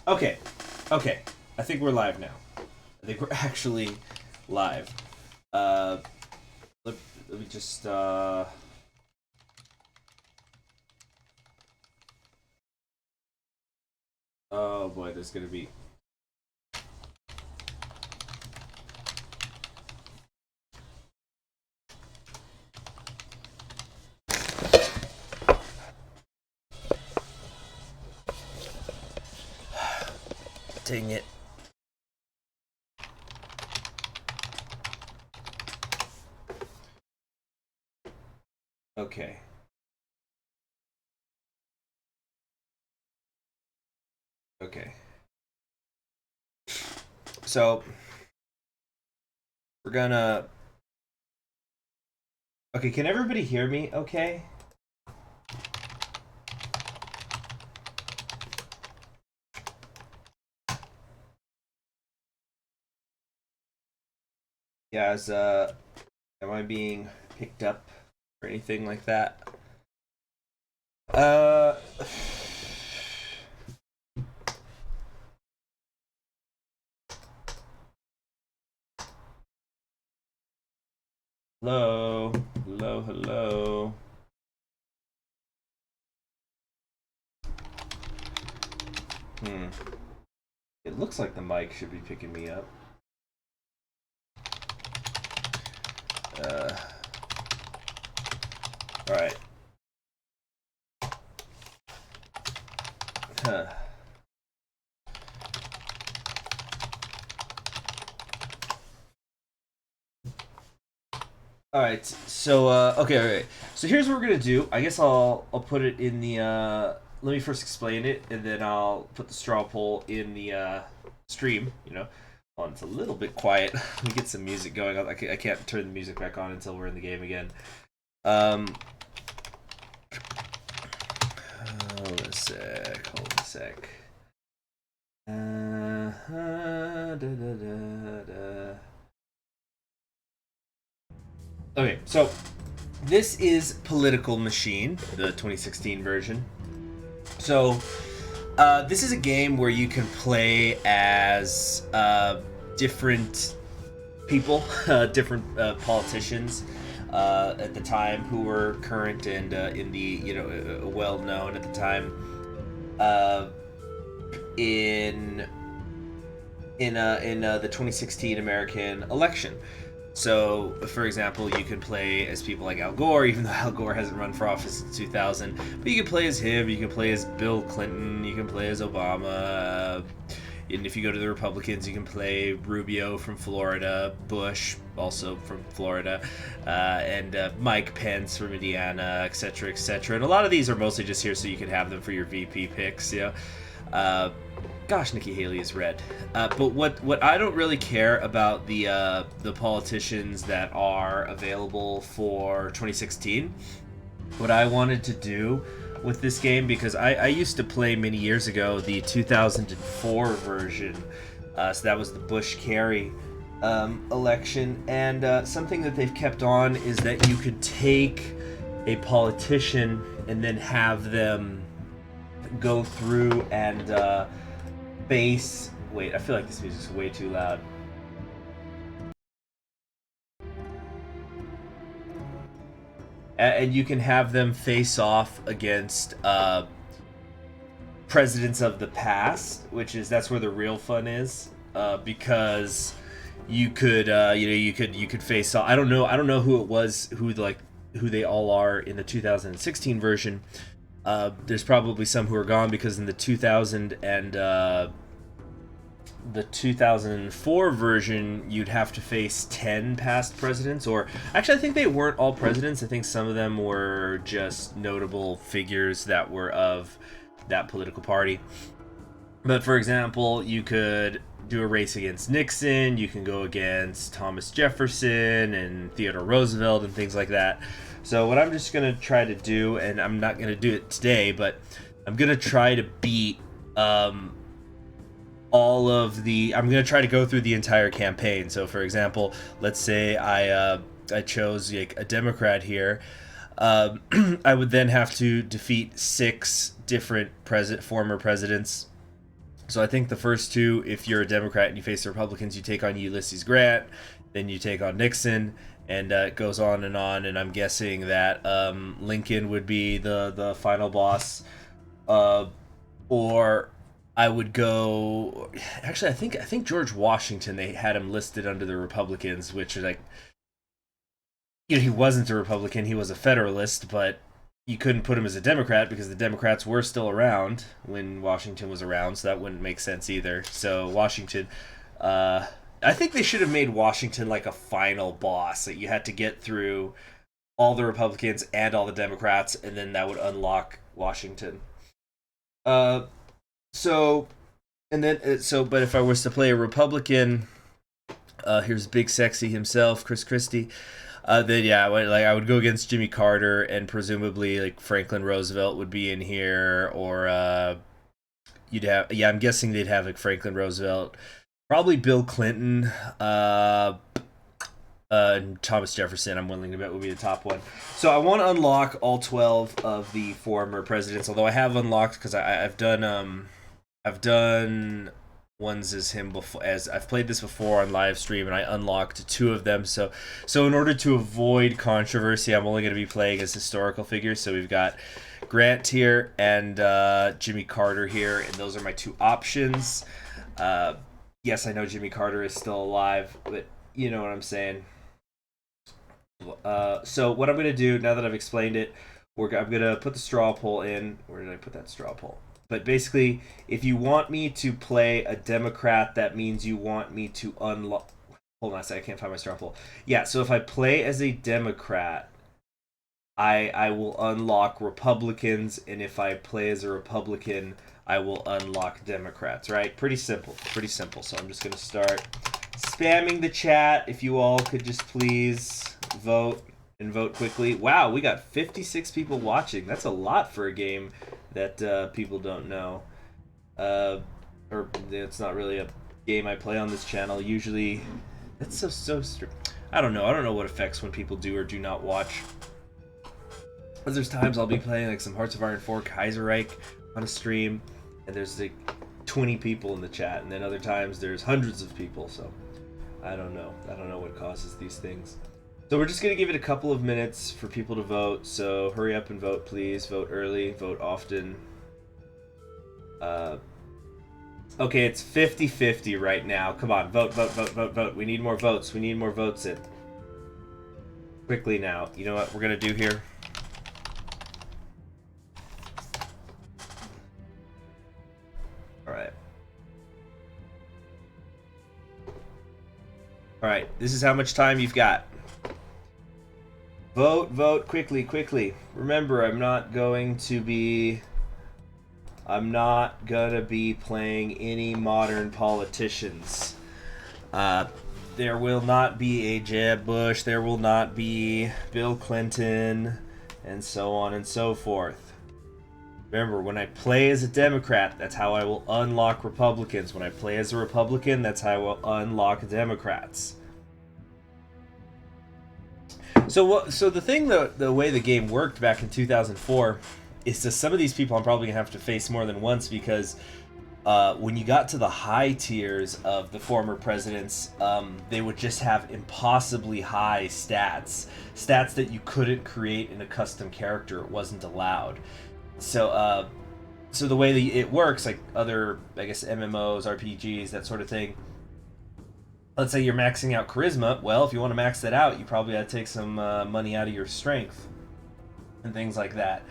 Okay, okay. I think we're live now. I think we're actually live. Uh, let, let me just Oh boy, there's gonna be. Dang it. Okay. Okay. So we're gonna. Okay, can everybody hear me? Okay. Yeah. Am I being picked up or anything like that? Uh. Hello. Hello. Hello. Hmm. It looks like the mic should be picking me up. Uh. All right. Huh. All right. So okay, okay. So here's what we're gonna do. I guess I'll put it in the. Let me first explain it, and then I'll put the straw poll in the stream. Oh, it's a little bit quiet. Let me get some music going. I can't turn the music back on until we're in the game again. Hold a sec. Hold a sec. Da, da, da. Okay, so this is Political Machine, the 2016 version. So, this is a game where you can play as different people, different politicians at the time who were current and in the well known at the time uh, in the 2016 American election. So, for example, you could play as people like Al Gore, even though Al Gore hasn't run for office since 2000. But you can play as him, you can play as Bill Clinton, you can play as Obama. And if you go to the Republicans, you can play Rubio from Florida, Bush also from Florida, and Mike Pence from Indiana, etc., etc. And a lot of these are mostly just here so you can have them for your VP picks. Gosh, Nikki Haley is red. But what I don't really care about the politicians that are available for 2016. What I wanted to do with this game, because I used to play many years ago the 2004 version, so that was the Bush Kerry election, and something that they've kept on is that you could take a politician and then have them go through and bass. Wait, I feel like this music's way too loud. And you can have them face off against presidents of the past, that's where the real fun is, because you could you could face off. I don't know who it was who they all are in the 2016 version. There's probably some who are gone because in the 2004 version, you'd have to face 10 past presidents, or actually, I think they weren't all presidents. I think some of them were just notable figures that were of that political party. But for example, you could do a race against Nixon, you can go against Thomas Jefferson and Theodore Roosevelt and things like that. So, what I'm just going to try to do, and I'm not going to do it today, but I'm going to try to beat I'm going to try to go through the entire campaign. So, for example, let's say I chose like a Democrat here. I would then have to defeat 6 different former presidents So I think the first two, if you're a Democrat and you face the Republicans, you take on Ulysses Grant, then you take on Nixon, and it goes on. And I'm guessing that Lincoln would be the final boss, or I would go. Actually, I think George Washington, they had him listed under the Republicans, which are like, he wasn't a Republican, he was a Federalist, but you couldn't put him as a Democrat because the Democrats were still around when Washington was around, so that wouldn't make sense either. So Washington, I think they should have made Washington like a final boss that you had to get through all the Republicans and all the Democrats, and then that would unlock Washington. Uh, so and then but if I was to play a Republican, here's Big Sexy himself, Chris Christie. Then yeah, I would go against Jimmy Carter, and presumably like Franklin Roosevelt would be in here, or you'd have, I'm guessing they'd have like Franklin Roosevelt, probably Bill Clinton, and Thomas Jefferson. I'm willing to bet would be the top one. So I want to unlock all 12 of the former presidents, although I have unlocked because I've done ones as him before, as I've played this before on live stream, and I unlocked 2 of them. So in order to avoid controversy, I'm only going to be playing as historical figures. So we've got Grant here and Jimmy Carter here, and those are my 2 options. Yes, I know Jimmy Carter is still alive, but you know what I'm saying. So what I'm going to do, now that I've explained it, I'm going to put the straw poll in. Where did I put that straw poll? But basically, if you want me to play a Democrat, that means you want me to unlock... Hold on a second, I can't find my straw poll. Yeah, so if I play as a Democrat, I will unlock Republicans, and if I play as a Republican, I will unlock Democrats, right? Pretty simple, pretty simple. So I'm just going to start spamming the chat. If you all could just please vote, and vote quickly. Wow, we got 56 people watching. That's a lot for a game that people don't know, or it's not really a game I play on this channel. Usually, that's so I don't know what affects when people do or do not watch. Because there's times I'll be playing like some Hearts of Iron 4 Kaiserreich on a stream, and there's like 20 people in the chat, and then other times there's hundreds of people. So I don't know what causes these things. So we're just going to give it a couple of minutes for people to vote, so hurry up and vote, please. Vote early, vote often. Okay, it's 50-50 right now. Come on, vote, vote, vote, vote, vote. We need more votes. We need more votes in. Quickly now. You know what we're going to do here? Alright. Alright, this is how much time you've got. Vote, vote, quickly, quickly. Remember, I'm not gonna be playing any modern politicians. There will not be a Jeb Bush, there will not be Bill Clinton, and so on and so forth. Remember, when I play as a Democrat, that's how I will unlock Republicans. When I play as a Republican, that's how I will unlock Democrats. So the thing, the way the game worked back in 2004 is that some of these people I'm probably going to have to face more than once, because when you got to the high tiers of the former presidents, they would just have impossibly high stats that you couldn't create in a custom character. It wasn't allowed. So the way it works, like other, I guess, MMOs, RPGs, that sort of thing, let's say you're maxing out charisma. Well, if you want to max that out, you probably got to take some money out of your strength and things like that.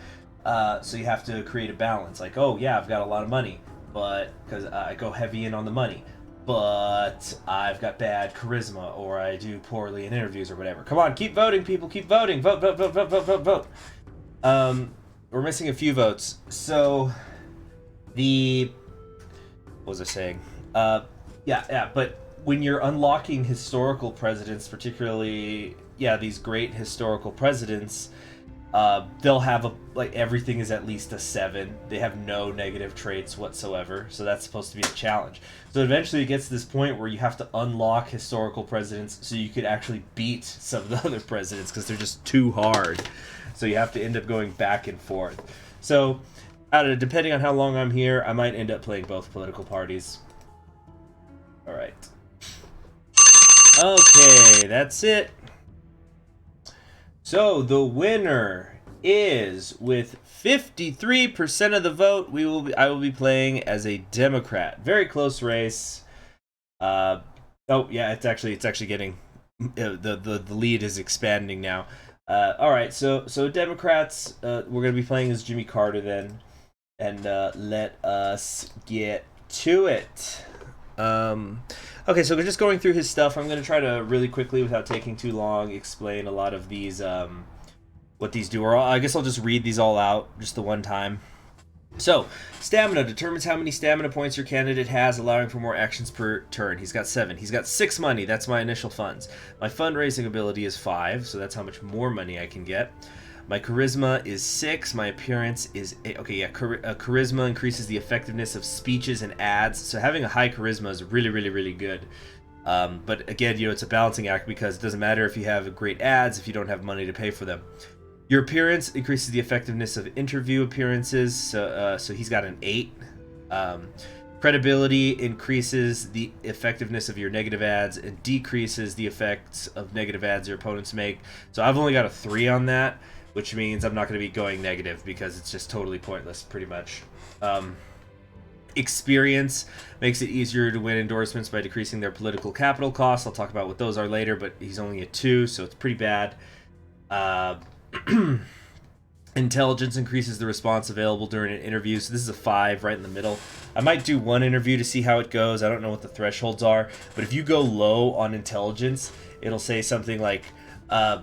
So you have to create a balance. Like, oh yeah, I've got a lot of money, but because I go heavy in on the money, but I've got bad charisma, or I do poorly in interviews or whatever. Come on, keep voting, people, keep voting. Vote, vote, vote, vote, vote, vote, vote. We're missing a few votes. So what was I saying? Yeah, but when you're unlocking historical presidents, particularly, these great historical presidents, they'll have everything is at least a 7. They have no negative traits whatsoever, so that's supposed to be a challenge. So eventually it gets to this point where you have to unlock historical presidents so you could actually beat some of the other presidents, because they're just too hard. So you have to end up going back and forth. So Depending on how long I'm here, I might end up playing both political parties. All right. Okay, that's it. So the winner is, with 53% of the vote, I will be playing as a Democrat. Very close race. Oh yeah, it's actually getting the lead is expanding now. All right, so Democrats, we're gonna be playing as Jimmy Carter then, and let us get to it. Okay, so we're just going through his stuff. I'm going to try to really quickly, without taking too long, explain a lot of these, what these do. Or I guess I'll just read these all out just the one time. So, stamina determines how many stamina points your candidate has, allowing for more actions per turn. He's got 7. He's got 6 money. That's my initial funds. My fundraising ability is 5, so that's how much more money I can get. My charisma is 6. My appearance is 8. Okay, yeah, charisma increases the effectiveness of speeches and ads. So having a high charisma is really, really, really good. But again, it's a balancing act, because it doesn't matter if you have great ads if you don't have money to pay for them. Your appearance increases the effectiveness of interview appearances. So he's got an 8. Credibility increases the effectiveness of your negative ads and decreases the effects of negative ads your opponents make. So I've only got a 3 on that, which means I'm not going to be going negative, because it's just totally pointless, pretty much. Experience makes it easier to win endorsements by decreasing their political capital costs. I'll talk about what those are later, but he's only a 2, so it's pretty bad. Intelligence increases the response available during an interview, so this is a 5 right in the middle. I might do one interview to see how it goes. I don't know what the thresholds are, but if you go low on intelligence, it'll say something like, I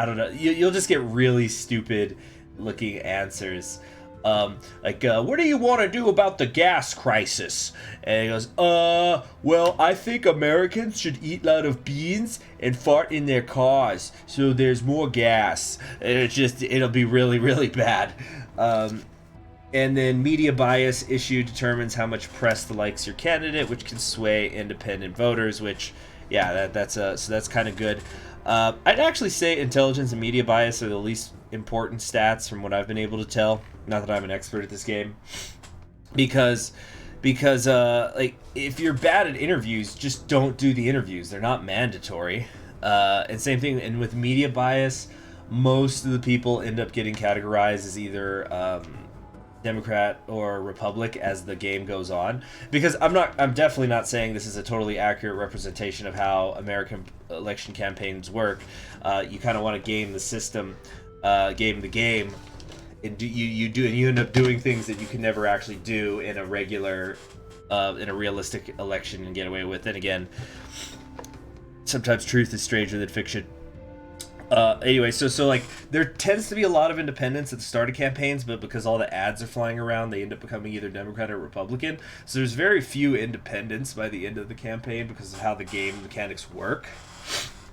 don't know. You'll just get really stupid looking answers. What do you want to do about the gas crisis? And he goes, well, I think Americans should eat a lot of beans and fart in their cars so there's more gas. And it'll be really, really bad. And then media bias issue determines how much press likes your candidate, which can sway independent voters, which, yeah, so that's kind of good. I'd actually say intelligence and media bias are the least important stats from what I've been able to tell. Not that I'm an expert at this game, because if you're bad at interviews, just don't do the interviews. They're not mandatory. And same thing, and with media bias, most of the people end up getting categorized as either Democrat or Republic as the game goes on, because I'm definitely not saying this is a totally accurate representation of how American election campaigns work. You kind of want to game the system, game the game, and you end up doing things that you can never actually do in a regular in a realistic election and get away with. And again, sometimes truth is stranger than fiction. Anyway, so like there tends to be a lot of independents at the start of campaigns, but because all the ads are flying around, they end up becoming either Democrat or Republican. So there's very few independents by the end of the campaign because of how the game mechanics work.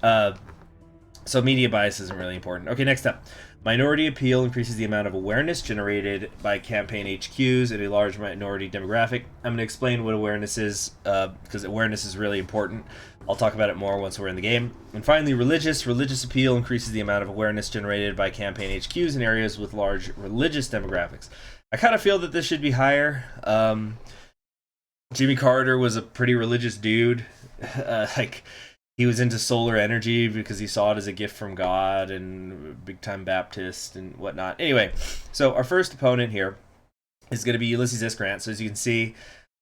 So media bias isn't really important. Okay, next up. Minority appeal increases the amount of awareness generated by campaign HQs in a large minority demographic. I'm going to explain what awareness is, because awareness is really important. I'll talk about it more once we're in the game. And finally, religious appeal increases the amount of awareness generated by campaign HQs in areas with large religious demographics. I kind of feel that this should be higher. Jimmy Carter was a pretty religious dude. He was into solar energy because he saw it as a gift from God, and big time Baptist and whatnot. Anyway, so our first opponent here is going to be Ulysses S. Grant. So as you can see,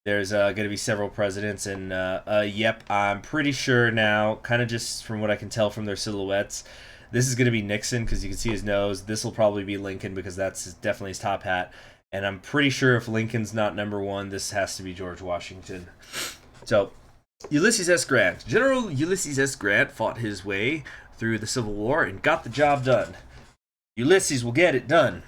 there's going to be several presidents, and yep, I'm pretty sure now, kind of just from what I can tell from their silhouettes, this is going to be Nixon because you can see his nose. This will probably be Lincoln because that's definitely his top hat. And I'm pretty sure if Lincoln's not number 1, this has to be George Washington. So Ulysses S. Grant. General Ulysses S. Grant fought his way through the Civil War and got the job done. Ulysses will get it done.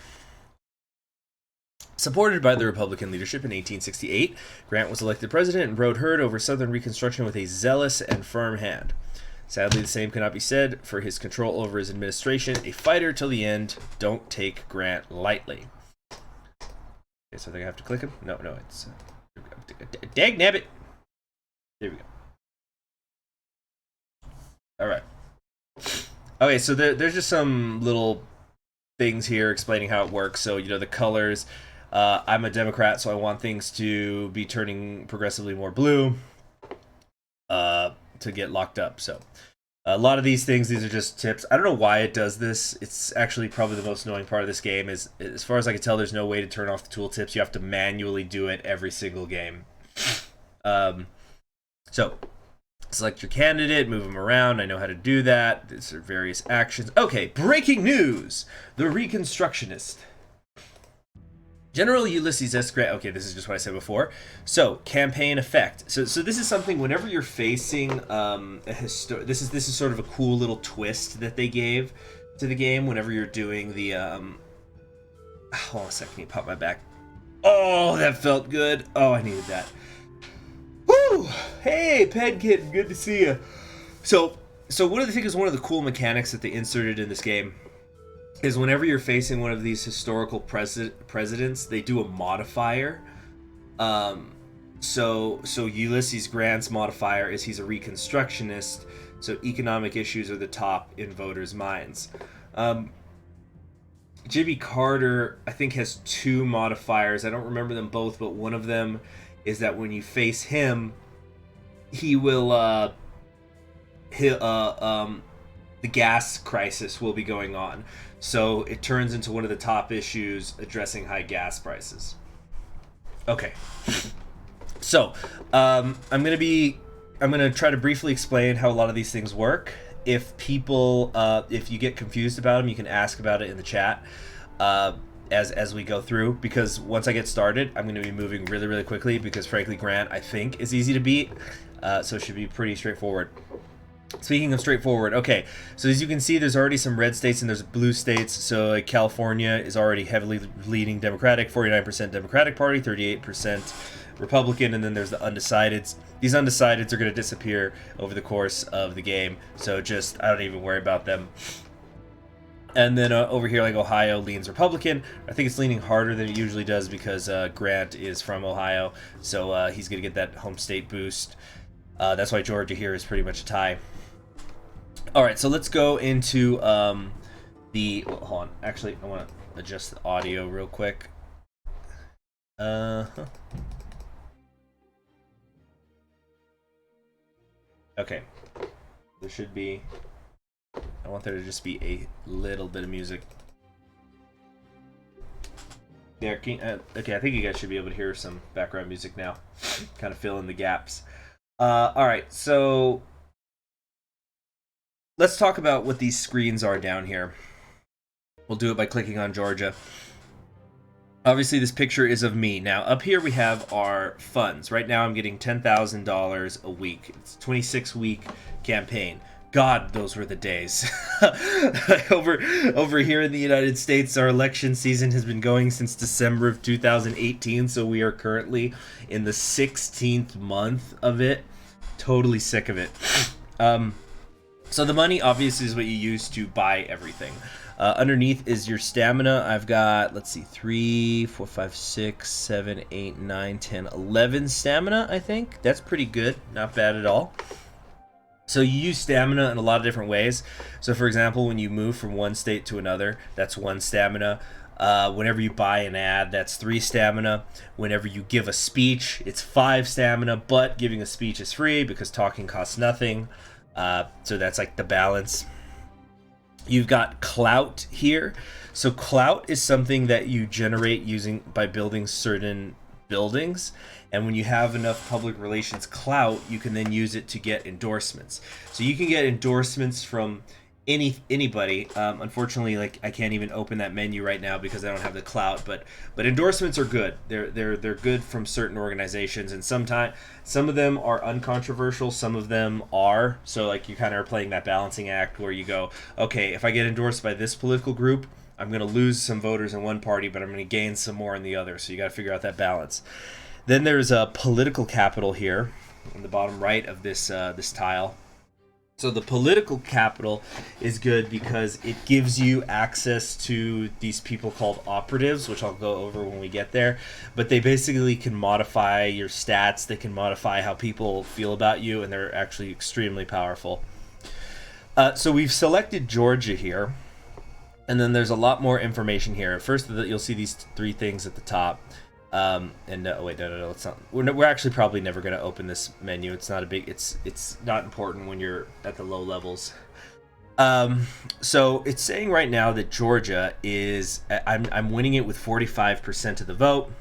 Supported by the Republican leadership in 1868, Grant was elected president and rode herd over Southern Reconstruction with a zealous and firm hand. Sadly, the same cannot be said for his control over his administration. A fighter till the end. Don't take Grant lightly. Okay, so I think I have to click him. No, it's... dag nabbit! There we go. All right. Okay, so there's just some little things here explaining how it works. So, the colors. I'm a Democrat, so I want things to be turning progressively more blue to get locked up. So a lot of these things, these are just tips. I don't know why it does this. It's actually probably the most annoying part of this game. Is as far as I can tell, there's no way to turn off the tooltips. You have to manually do it every single game. So select your candidate, move them around. I know how to do that. These are various actions. Okay, breaking news. The Reconstructionist. General Ulysses S. Grant. Okay, this is just what I said before. So, campaign effect. So this is something whenever you're facing this is sort of a cool little twist that they gave to the game. Whenever you're doing the hold on a second, you pop my back. Oh, that felt good. Oh, I needed that. Woo! Hey, Pedkitten, good to see you. So one of the cool mechanics that they inserted in this game is whenever you're facing one of these historical presidents, they do a modifier. So Ulysses Grant's modifier is he's a Reconstructionist, so economic issues are the top in voters' minds. Jimmy Carter, I think, has 2 modifiers. I don't remember them both, but one of them is that when you face him, he will the gas crisis will be going on. So it turns into one of the top issues addressing high gas prices. Okay. So, I'm gonna try to briefly explain how a lot of these things work. If you get confused about them, you can ask about it in the chat as we go through. Because once I get started, I'm going to be moving really, really quickly. Because frankly, Grant, I think, is easy to beat, so it should be pretty straightforward. Speaking of straightforward, okay, so as you can see, there's already some red states and there's blue states. So like California is already heavily leading Democratic, 49% Democratic Party, 38% Republican, and then there's the undecideds. These undecideds are going to disappear over the course of the game, so just, I don't even worry about them. And then over here, like Ohio leans Republican. I think it's leaning harder than it usually does because Grant is from Ohio, so he's going to get that home state boost. That's why Georgia here is pretty much a tie. All right, so let's go into well, hold on. Actually, I want to adjust the audio real quick. Okay. There should be... I want there to just be a little bit of music. Yeah, okay, I think you guys should be able to hear some background music now. Kind of fill in the gaps. Alright, so... let's talk about what these screens are down here. We'll do it by clicking on Georgia. Obviously, this picture is of me. Now, up here we have our funds. Right now, I'm getting $10,000 a week. It's a 26-week campaign. God, those were the days. Over here in the United States, our election season has been going since December of 2018, so we are currently in the 16th month of it. Totally sick of it. So the money, obviously, is what you use to buy everything. Underneath is your stamina. I've got, let's see, 3, 4, 5, 6, 7, 8, 9, 10, 11 stamina, I think. That's pretty good. Not bad at all. So you use stamina in a lot of different ways. So for example, when you move from one state to another, that's 1 stamina. Whenever you buy an ad, that's 3 stamina. Whenever you give a speech, it's 5 stamina, but giving a speech is free because talking costs nothing. So that's like the balance. You've got clout here. So clout is something that you generate by building certain buildings, and when you have enough public relations clout, you can then use it to get endorsements. So you can get endorsements from anybody. Unfortunately, like, I can't even open that menu right now because I don't have the clout, but endorsements are good. They're good from certain organizations, and sometimes some of them are uncontroversial, some of them are. So like, you kind of are playing that balancing act where you go, okay, if I get endorsed by this political group, I'm going to lose some voters in one party, but I'm going to gain some more in the other. So you got to figure out that balance. Then there's a political capital here in the bottom right of this this tile. So the political capital is good because it gives you access to these people called operatives, which I'll go over when we get there. But they basically can modify your stats. They can modify how people feel about you, and they're actually extremely powerful. So we've selected Georgia here. And then there's a lot more information here. First, you'll see these three things at the top. Oh wait, no, it's not. We're actually probably never going to open this menu. It's not a big. It's not important when you're at the low levels. So it's saying right now that Georgia is. I'm winning it with 45% of the vote.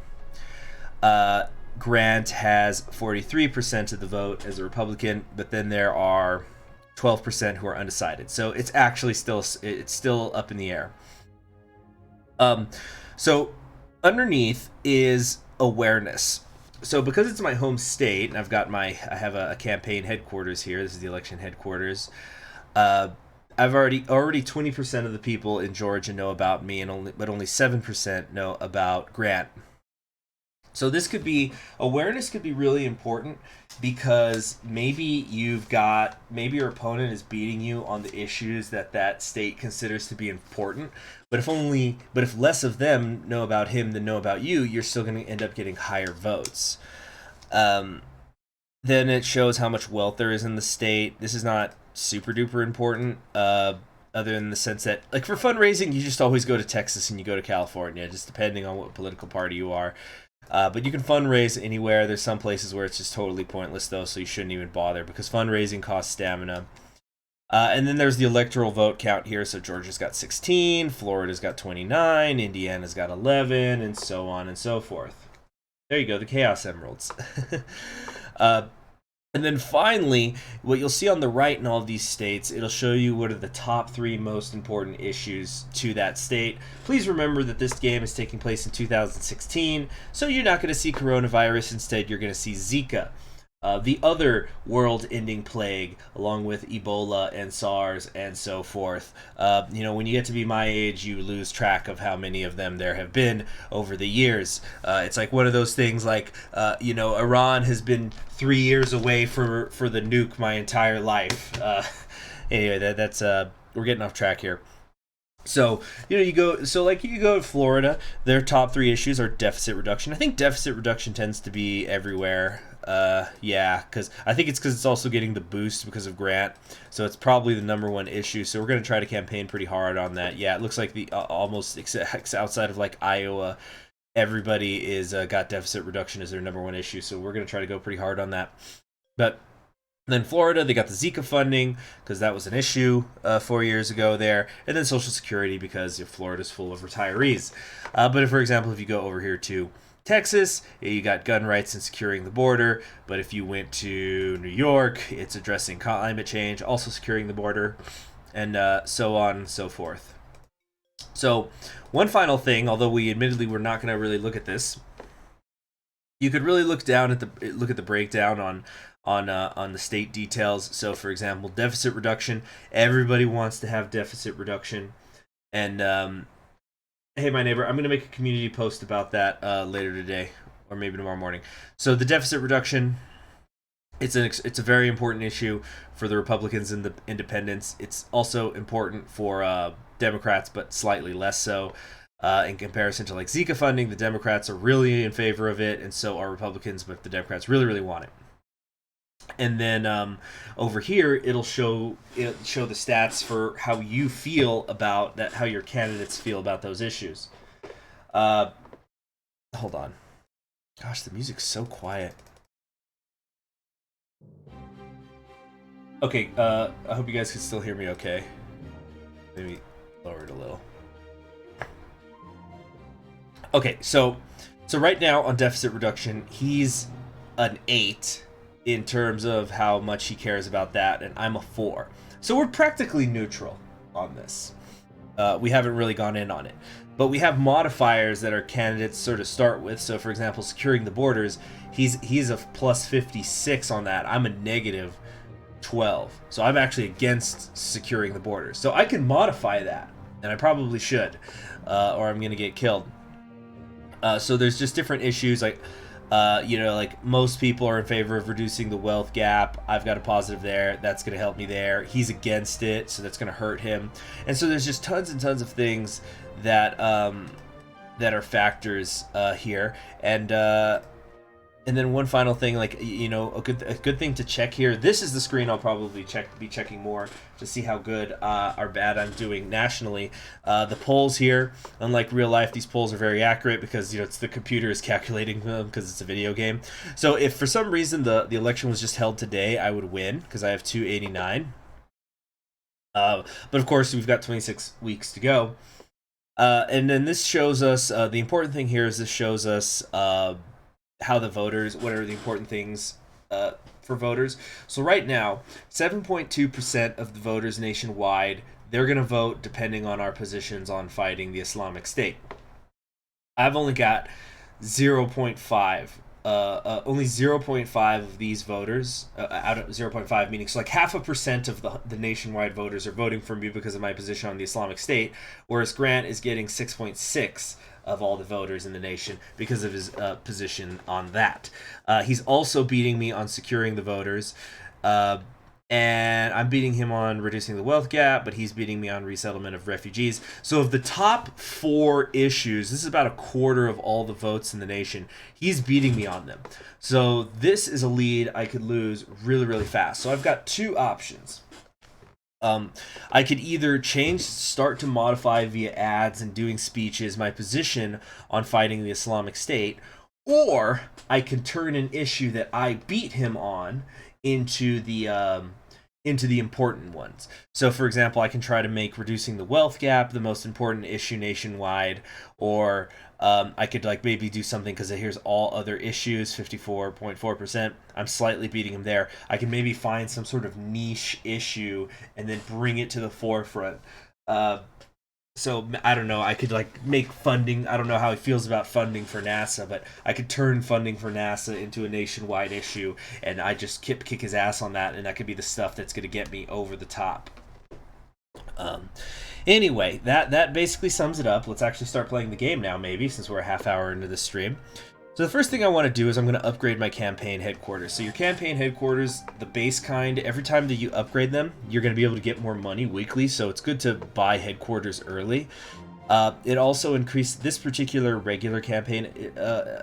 Grant has 43% of the vote as a Republican, but then there are 12% who are undecided. So it's actually still up in the air. So underneath is awareness. So because it's my home state, and I have a campaign headquarters here. This is the election headquarters. I've already 20% of the people in Georgia know about me, but only 7% know about Grant. So awareness could be really important, because maybe your opponent is beating you on the issues that state considers to be important, but if less of them know about him than know about you, you're still going to end up getting higher votes. Then it shows how much wealth there is in the state. This is not super duper important, other than the sense that, like, for fundraising, you just always go to Texas and you go to California, just depending on what political party you are. But you can fundraise anywhere. There's some places where it's just totally pointless, though, so you shouldn't even bother, because fundraising costs stamina. And then there's the electoral vote count here. So Georgia's got 16, Florida's got 29, Indiana's got 11, and so on and so forth. There you go, the Chaos Emeralds. And then finally, what you'll see on the right in all of these states, it'll show you what are the top 3 most important issues to that state. Please remember that this game is taking place in 2016, so you're not going to see coronavirus. Instead, you're going to see Zika, the other world-ending plague, along with Ebola and SARS and so forth. When you get to be my age, you lose track of how many of them there have been over the years. It's like one of those things like, Iran has been 3 years away for the nuke my entire life. Anyway, that's we're getting off track here. So, you go to Florida, their top 3 issues are deficit reduction. I think deficit reduction tends to be everywhere. Because I think it's also getting the boost because of Grant, so it's probably the number 1 issue. So we're going to try to campaign pretty hard on that. Yeah, it looks like the almost outside of like Iowa, everybody is got deficit reduction as their number 1 issue. So we're going to try to go pretty hard on that. But then Florida, they got the Zika funding, because that was an issue 4 years ago there. And then Social Security, because Florida's full of retirees. But for example, if you go over here to Texas, you got gun rights and securing the border. But if you went to New York, it's addressing climate change, also securing the border, and so on and so forth. So one final thing, although we admittedly we're not going to really look at this, you could really look at the breakdown on the state details. So for example, deficit reduction, everybody wants to have deficit reduction. And hey, my neighbor, I'm going to make a community post about that later today, or maybe tomorrow morning. So the deficit reduction, it's a very important issue for the Republicans and the Independents. It's also important for Democrats, but slightly less so. In comparison to like Zika funding, the Democrats are really in favor of it, and so are Republicans, but the Democrats really, really want it. And then over here, it'll show the stats for how you feel about that, how your candidates feel about those issues. Hold on. Gosh, the music's so quiet. Okay, I hope you guys can still hear me okay. Maybe lower it a little. Okay, so right now on deficit reduction, he's an 8 in terms of how much he cares about that, and I'm a 4. So we're practically neutral on this. We haven't really gone in on it. But we have modifiers that our candidates sort of start with. So for example, securing the borders, he's a plus 56 on that. I'm a negative 12. So I'm actually against securing the borders. So I can modify that, and I probably should, or I'm going to get killed. So there's just different issues, like like most people are in favor of reducing the wealth gap. I've got a positive there. That's going to help me there. He's against it, so that's going to hurt him. And so there's just tons and tons of things that are factors here. And And then one final thing, like, you know, a good thing to check here. This is the screen I'll probably be checking more to see how good or bad I'm doing nationally. The polls here, unlike real life, these polls are very accurate because, you know, it's the computer is calculating them because it's a video game. So if for some reason the election was just held today, I would win because I have 289. But of course, we've got 26 weeks to go. And then this shows us the important thing here is this shows us how the voters, what are the important things for voters. So right now, 7.2% of the voters nationwide, they're going to vote depending on our positions on fighting the Islamic State. I've only got 0.5. Only 0.5 of these voters out of 0.5, meaning so like 0.5% of the nationwide voters are voting for me because of my position on the Islamic State, whereas Grant is getting 6.6 of all the voters in the nation because of his position on that. He's also beating me on securing the voters, and I'm beating him on reducing the wealth gap, but he's beating me on resettlement of refugees. So of the top 4 issues, this is about a quarter of all the votes in the nation. He's beating me on them. So this is a lead I could lose really, really fast. So I've got 2 options. I could either start to modify via ads and doing speeches my position on fighting the Islamic State, or I can turn an issue that I beat him on into the important ones. So, for example, I can try to make reducing the wealth gap the most important issue nationwide, or I could like maybe do something because here's all other issues, 54.4%. I'm slightly beating him there. I can maybe find some sort of niche issue and then bring it to the forefront. So I don't know. I could like make funding. I don't know how he feels about funding for NASA, but I could turn funding for NASA into a nationwide issue, and I just kick his ass on that, and that could be the stuff that's going to get me over the top. Anyway, that basically sums it up. Let's actually start playing the game now, maybe, since we're a half hour into the stream. So the first thing I want to do is I'm going to upgrade my campaign headquarters. So your campaign headquarters, the base kind, every time that you upgrade them, you're going to be able to get more money weekly, so it's good to buy headquarters early. It also increased, this particular regular campaign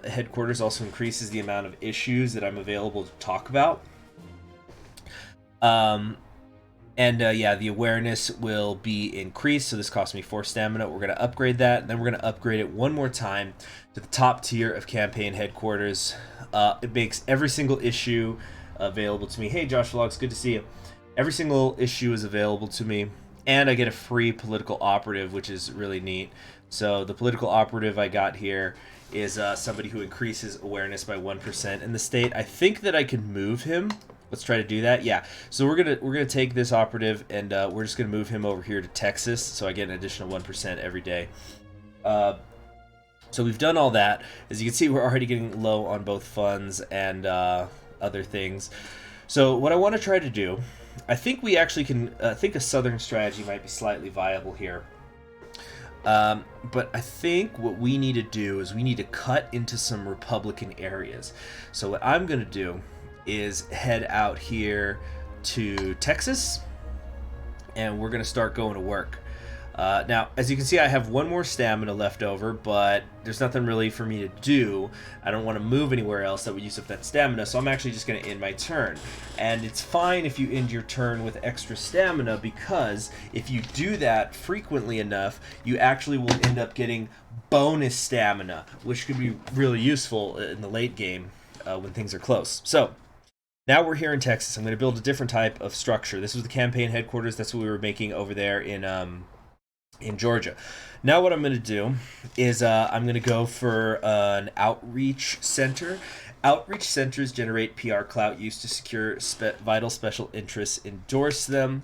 headquarters also increases the amount of issues that I'm available to talk about. Yeah, the awareness will be increased, so this costs me 4 stamina. We're going to upgrade that, and then we're going to upgrade it one more time to the top tier of campaign headquarters. It makes every single issue available to me. Hey, Josh Vlogs, good to see you. Every single issue is available to me, and I get a free political operative, which is really neat. So the political operative I got here is somebody who increases awareness by 1% in the state. I think that I can move him. Let's try to do that. Yeah. So we're gonna take this operative and we're just gonna move him over here to Texas, so I get an additional 1% every day. So we've done all that. As you can see, we're already getting low on both funds and other things. So what I want to try to do, I think we actually can. I think a southern strategy might be slightly viable here. But I think what we need to do is we need to cut into some Republican areas. So what I'm gonna do is head out here to Texas, and we're gonna start going to work. Now, as you can see, I have 1 more stamina left over, but there's nothing really for me to do. I don't want to move anywhere else that would use up that stamina, so I'm actually just going to end my turn. And it's fine if you end your turn with extra stamina, because if you do that frequently enough, you actually will end up getting bonus stamina, which could be really useful in the late game when things are close. So now we're here in Texas. I'm going to build a different type of structure. This was the campaign headquarters. That's what we were making over there in Georgia. Now what I'm going to do is I'm going to go for an outreach center. Outreach centers generate PR clout used to secure vital special interests, endorse them.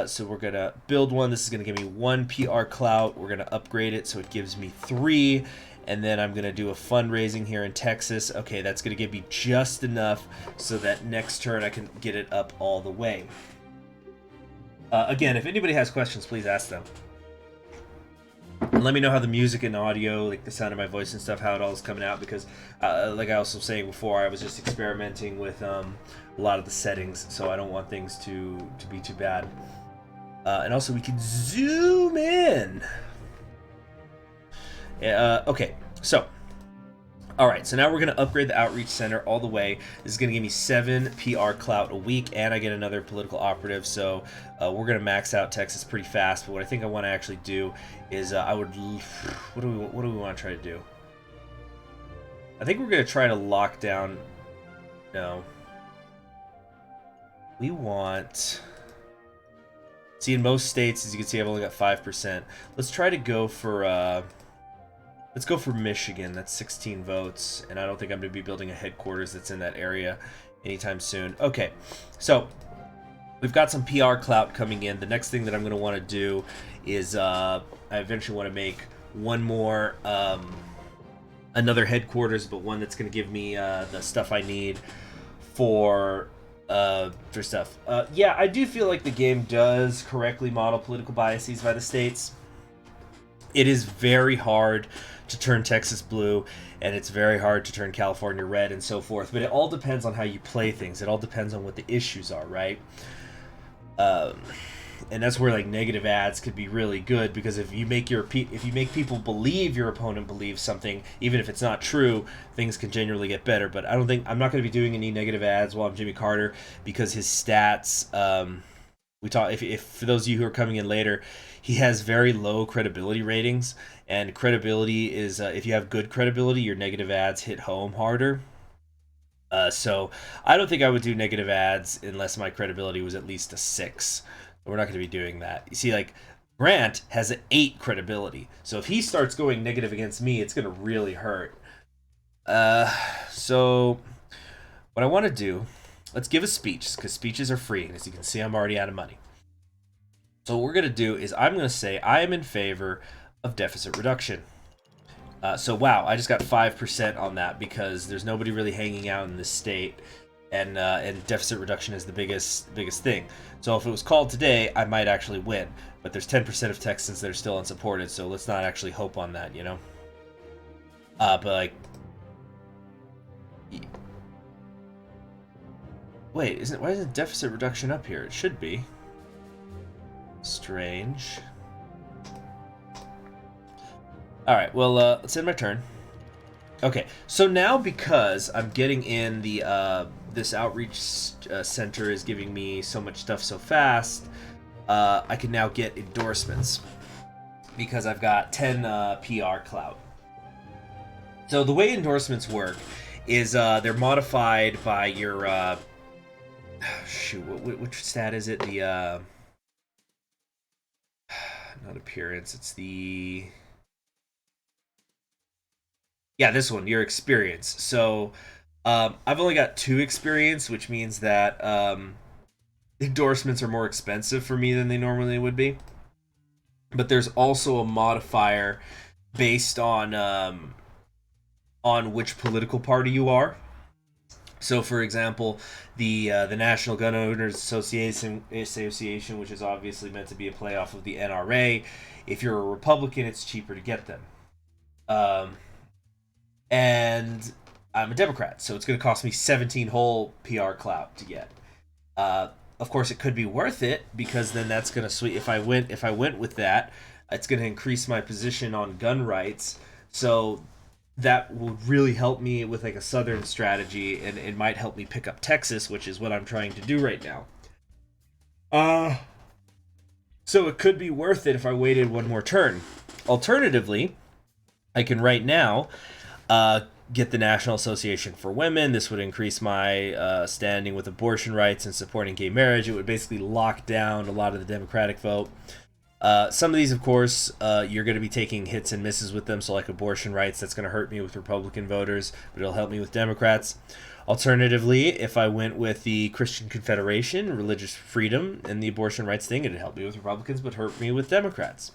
So we're going to build one. This is going to give me 1 PR clout. We're going to upgrade it so it gives me 3. And then I'm going to do a fundraising here in Texas. Okay, that's going to give me just enough so that next turn I can get it up all the way. Again, if anybody has questions, please ask them. And let me know how the music and audio, like the sound of my voice and stuff, how it all is coming out, because like I was saying before, I was just experimenting with a lot of the settings, so I don't want things to be too bad. And also we can zoom in. Okay, so All right, so now we're going to upgrade the outreach center all the way. This is going to give me 7 PR clout a week, and I get another political operative. So we're going to max out Texas pretty fast. But what I think I want to actually do is what do we want to try to do? I think we're going to try to lock down. No, we want. See, in most states, as you can see, I've only got 5%. Let's try to go for. Let's go for Michigan. That's 16 votes, and I don't think I'm going to be building a headquarters that's in that area anytime soon. Okay, so we've got some PR clout coming in. The next thing that I'm going to want to do is I eventually want to make one more, another headquarters, but one that's going to give me the stuff I need for stuff. Yeah, I do feel like the game does correctly model political biases by the states. It is very hard to turn Texas blue, and it's very hard to turn California red, and so forth. But it all depends on how you play things. It all depends on what the issues are, right? And that's where like negative ads could be really good, because if you make people believe your opponent believes something, even if it's not true, things can generally get better. But I'm not going to be doing any negative ads while I'm Jimmy Carter, because his stats. If for those of you who are coming in later, he has very low credibility ratings, and credibility is if you have good credibility, your negative ads hit home harder. So I don't think I would do negative ads unless my credibility was at least a 6. We're not going to be doing that. You see, like Grant has an 8 credibility, so if he starts going negative against me, it's going to really hurt. So what I want to do. Let's give a speech, because speeches are free, and as you can see, I'm already out of money. So what we're going to do is I'm going to say I am in favor of deficit reduction. So wow, I just got 5% on that, because there's nobody really hanging out in this state, and deficit reduction is the biggest thing. So if it was called today, I might actually win. But there's 10% of Texans that are still unsupported, so let's not actually hope on that, you know? But like... Wait, why isn't deficit reduction up here? It should be. Strange. Alright, well, let's end my turn. Okay, so now because I'm getting in the, this outreach center is giving me so much stuff so fast, I can now get endorsements, because I've got 10 PR clout. So the way endorsements work is they're modified by your... shoot, which stat is it? The not appearance, it's the this one, your experience. So I've only got 2 experience, which means that endorsements are more expensive for me than they normally would be. But there's also a modifier based on which political party you are. So, for example, the National Gun Owners Association, which is obviously meant to be a playoff of the NRA, if you're a Republican, it's cheaper to get them. And I'm a Democrat, so it's going to cost me 17 whole PR clout to get. Of course, it could be worth it, because then that's going to if I went with that, it's going to increase my position on gun rights. So that will really help me with like a southern strategy, and it might help me pick up Texas, which is what I'm trying to do right now. So it could be worth it if I waited one more turn. Alternatively, I can right now get the National Association for Women. This would increase my standing with abortion rights and supporting gay marriage. It would basically lock down a lot of the Democratic vote. Some of these, of course, you're going to be taking hits and misses with them. So like abortion rights, that's going to hurt me with Republican voters, but it'll help me with Democrats. Alternatively, if I went with the Christian Confederation, religious freedom, and the abortion rights thing, it'd help me with Republicans, but hurt me with Democrats.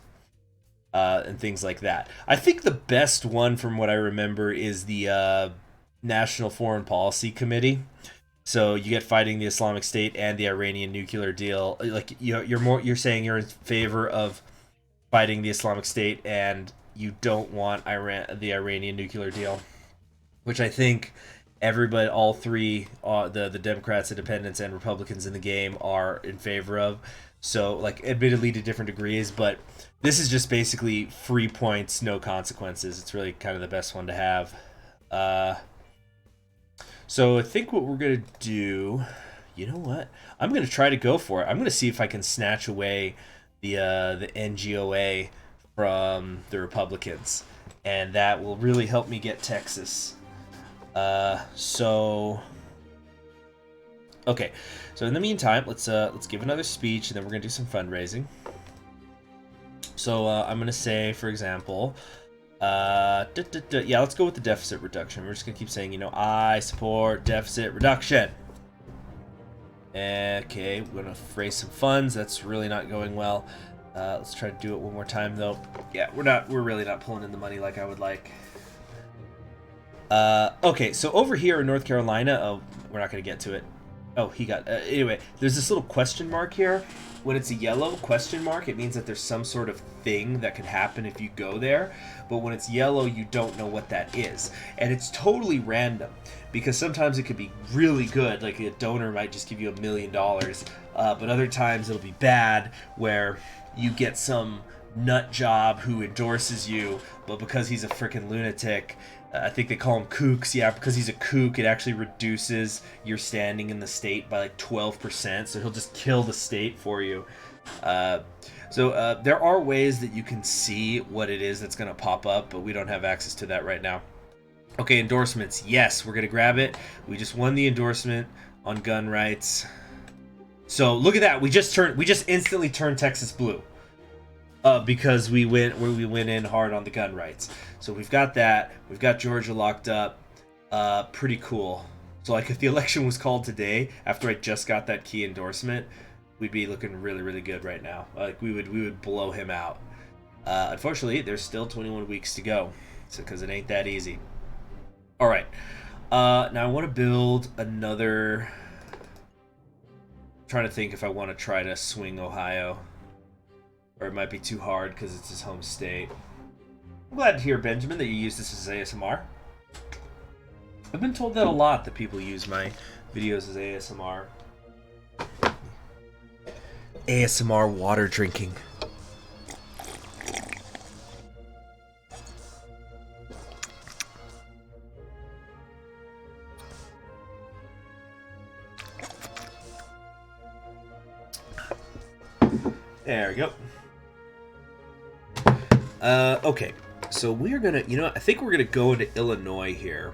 And things like that. I think the best one, from what I remember, is the National Foreign Policy Committee. So you get fighting the Islamic State and the Iranian nuclear deal. Like you're saying you're in favor of fighting the Islamic State, and you don't want the Iranian nuclear deal, which I think everybody, all three, the Democrats, Independents, and Republicans in the game are in favor of. So, like, admittedly to different degrees, but this is just basically free points, no consequences. It's really kind of the best one to have. Uh, so I think what we're gonna do, you know what? I'm gonna try to go for it. I'm gonna see if I can snatch away the NGOA from the Republicans, and that will really help me get Texas. So okay. So in the meantime, let's give another speech, and then we're gonna do some fundraising. So I'm gonna say, for example, yeah, let's go with the deficit reduction. We're just gonna keep saying, you know, I support deficit reduction. Okay, we're gonna raise some funds. That's really not going well. Let's try to do it one more time, though. Yeah, we're really not pulling in the money like I would like. Okay, so over here in North Carolina, oh, we're not gonna get to it. Oh, he got, anyway, there's this little question mark here. When it's a yellow question mark, it means that there's some sort of thing that could happen if you go there. But when it's yellow, you don't know what that is. And it's totally random, because sometimes it could be really good, like a donor might just give you $1 million. But other times it'll be bad, where you get some nut job who endorses you, but because he's a freaking lunatic, I think they call him kooks. Yeah, because he's a kook, it actually reduces your standing in the state by like 12%. So he'll just kill the state for you. So there are ways that you can see what it is that's going to pop up, but we don't have access to that right now. Okay, endorsements. Yes, we're going to grab it. We just won the endorsement on gun rights. So look at that. We just instantly turned Texas blue. Because we went in hard on the gun rights. So we've got that. We've got Georgia locked up. Pretty cool. So like if the election was called today, after I just got that key endorsement, we'd be looking really, really good right now. Like we would blow him out. Unfortunately, there's still 21 weeks to go, so because it ain't that easy. All right. Now I want to build another. I'm trying to think if I want to try to swing Ohio. Or it might be too hard because it's his home state. I'm glad to hear, Benjamin, that you use this as ASMR. I've been told that a lot, that people use my videos as ASMR. ASMR water drinking. There we go. Okay, so we're gonna, I think we're gonna go into Illinois here,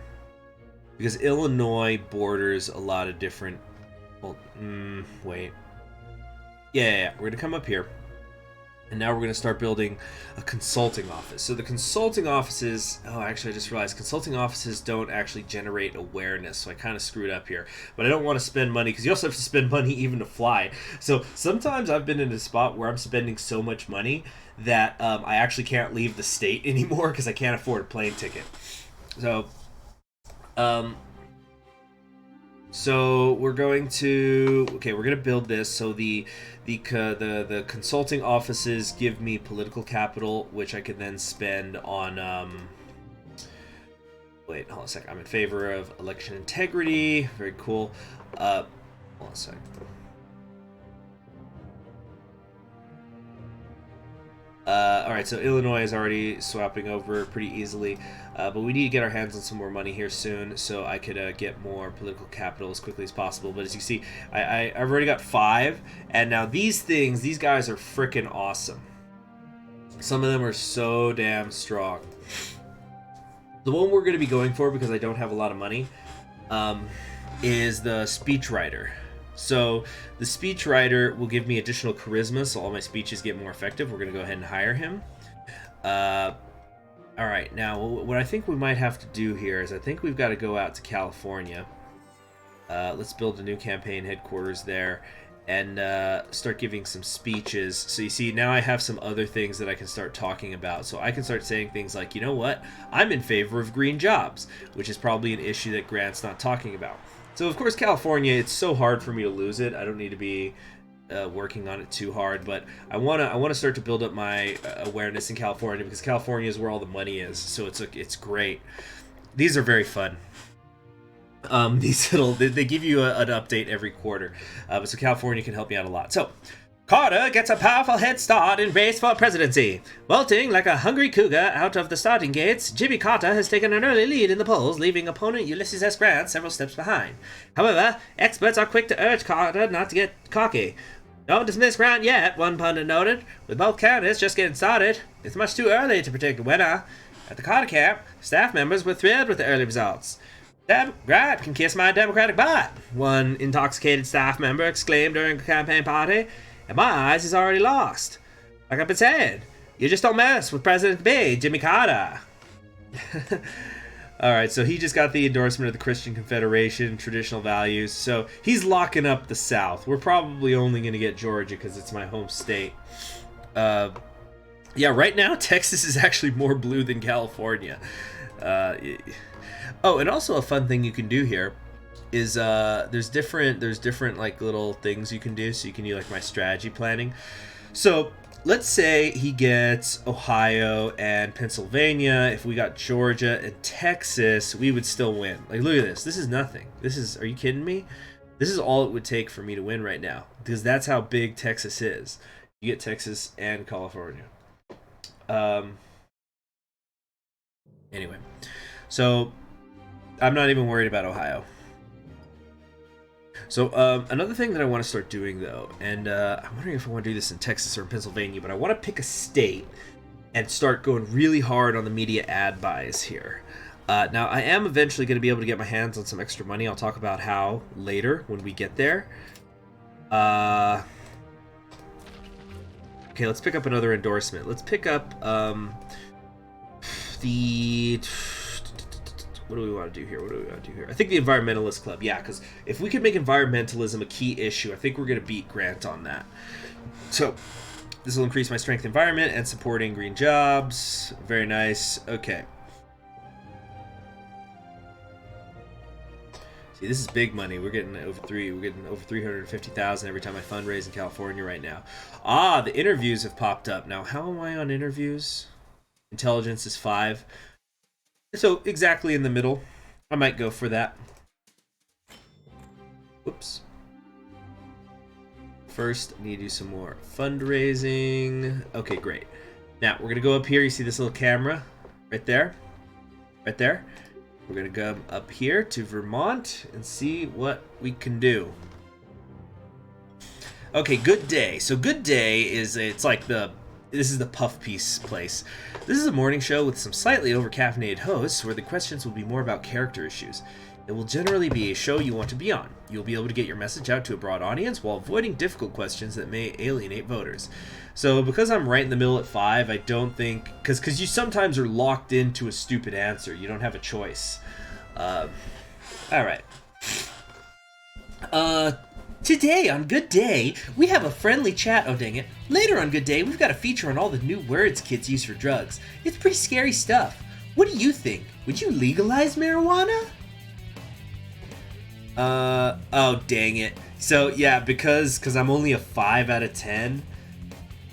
because Illinois borders a lot of different. Well, wait. Yeah, we're gonna come up here, and now we're gonna start building a consulting office. So the consulting offices. Oh, actually, I just realized consulting offices don't actually generate awareness, so I kind of screwed up here. But I don't want to spend money because you also have to spend money even to fly. So sometimes I've been in a spot where I'm spending so much money that I actually can't leave the state anymore because I can't afford a plane ticket. So, we're going to we're going to build this. So the consulting offices give me political capital, which I can then spend on. Wait, hold on a sec. I'm in favor of election integrity. Very cool. Hold on a sec. Alright, so Illinois is already swapping over pretty easily, but we need to get our hands on some more money here soon so I could get more political capital as quickly as possible. But as you see, I've already got 5, and now these guys are freaking awesome. Some of them are so damn strong. The one we're going to be going for, because I don't have a lot of money, is the speechwriter. So the speechwriter will give me additional charisma, so all my speeches get more effective. We're going to go ahead and hire him. All right, now what I think we might have to do here is I think we've got to go out to California. Let's build a new campaign headquarters there and start giving some speeches. So you see, now I have some other things that I can start talking about. So I can start saying things like, you know what, I'm in favor of green jobs, which is probably an issue that Grant's not talking about. So of course California, it's so hard for me to lose it. I don't need to be working on it too hard, but I wanna start to build up my awareness in California, because California is where all the money is. So it's great. These are very fun. They give you an update every quarter, so California can help me out a lot. So Carter gets a powerful head start in race for presidency. Bolting like a hungry cougar out of the starting gates, Jimmy Carter has taken an early lead in the polls, leaving opponent Ulysses S. Grant several steps behind. However, experts are quick to urge Carter not to get cocky. Don't dismiss Grant yet, one pundit noted. With both candidates just getting started, it's much too early to predict a winner. At the Carter camp, staff members were thrilled with the early results. Grant can kiss my Democratic butt, one intoxicated staff member exclaimed during a campaign party. In my eyes, he's already lost. Like I've been saying, you just don't mess with President-to-be, Jimmy Carter. Alright, so he just got the endorsement of the Christian Confederation, traditional values, so he's locking up the South. We're probably only going to get Georgia because it's my home state. Yeah, right now, Texas is actually more blue than California. Oh, and also a fun thing you can do here is there's different like little things you can do. So you can do like my strategy planning. So let's say he gets Ohio and Pennsylvania. If we got Georgia and Texas, we would still win. Like, look at this. This is nothing. Are you kidding me? This is all it would take for me to win right now, because that's how big Texas is. You get Texas and California. Anyway, so I'm not even worried about Ohio. So another thing that I want to start doing, though, and I'm wondering if I want to do this in Texas or in Pennsylvania, but I want to pick a state and start going really hard on the media ad buys here. Now, I am eventually going to be able to get my hands on some extra money. I'll talk about how later when we get there. Okay, let's pick up another endorsement. Let's pick up the... What do we want to do here? I think the Environmentalist Club. Yeah, because if we could make environmentalism a key issue, I think we're going to beat Grant on that. So this will increase my strength environment and supporting green jobs. Very nice. Okay. See, this is big money. We're getting over 350,000 every time I fundraise in California right now. Ah, the interviews have popped up. Now, how am I on interviews? Intelligence is 5. So, exactly in the middle. I might go for that. Whoops. First, I need to do some more fundraising. Okay, great. Now, we're going to go up here. You see this little camera? Right there? Right there. We're going to go up here to Vermont and see what we can do. Okay, Good Day. So, Good Day is, it's like this is the puff piece place. This is a morning show with some slightly over-caffeinated hosts where the questions will be more about character issues. It will generally be a show you want to be on. You'll be able to get your message out to a broad audience while avoiding difficult questions that may alienate voters. So because I'm right in the middle at 5, I don't think... Because you sometimes are locked into a stupid answer. You don't have a choice. Alright. Today on Good Day, we have a friendly chat. Oh, dang it. Later on Good Day, we've got a feature on all the new words kids use for drugs. It's pretty scary stuff. What do you think? Would you legalize marijuana? Oh, dang it. So, yeah, because I'm only a 5 out of 10,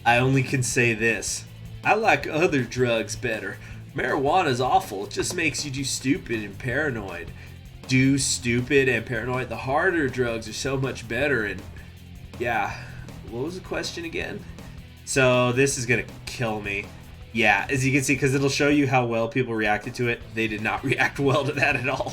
I only can say this. I like other drugs better. Marijuana's awful. It just makes you do stupid and paranoid. The harder drugs are so much better. And yeah, what was the question again? So this is gonna kill me. Yeah, as you can see, because it'll show you how well people reacted to it. They did not react well to that at all.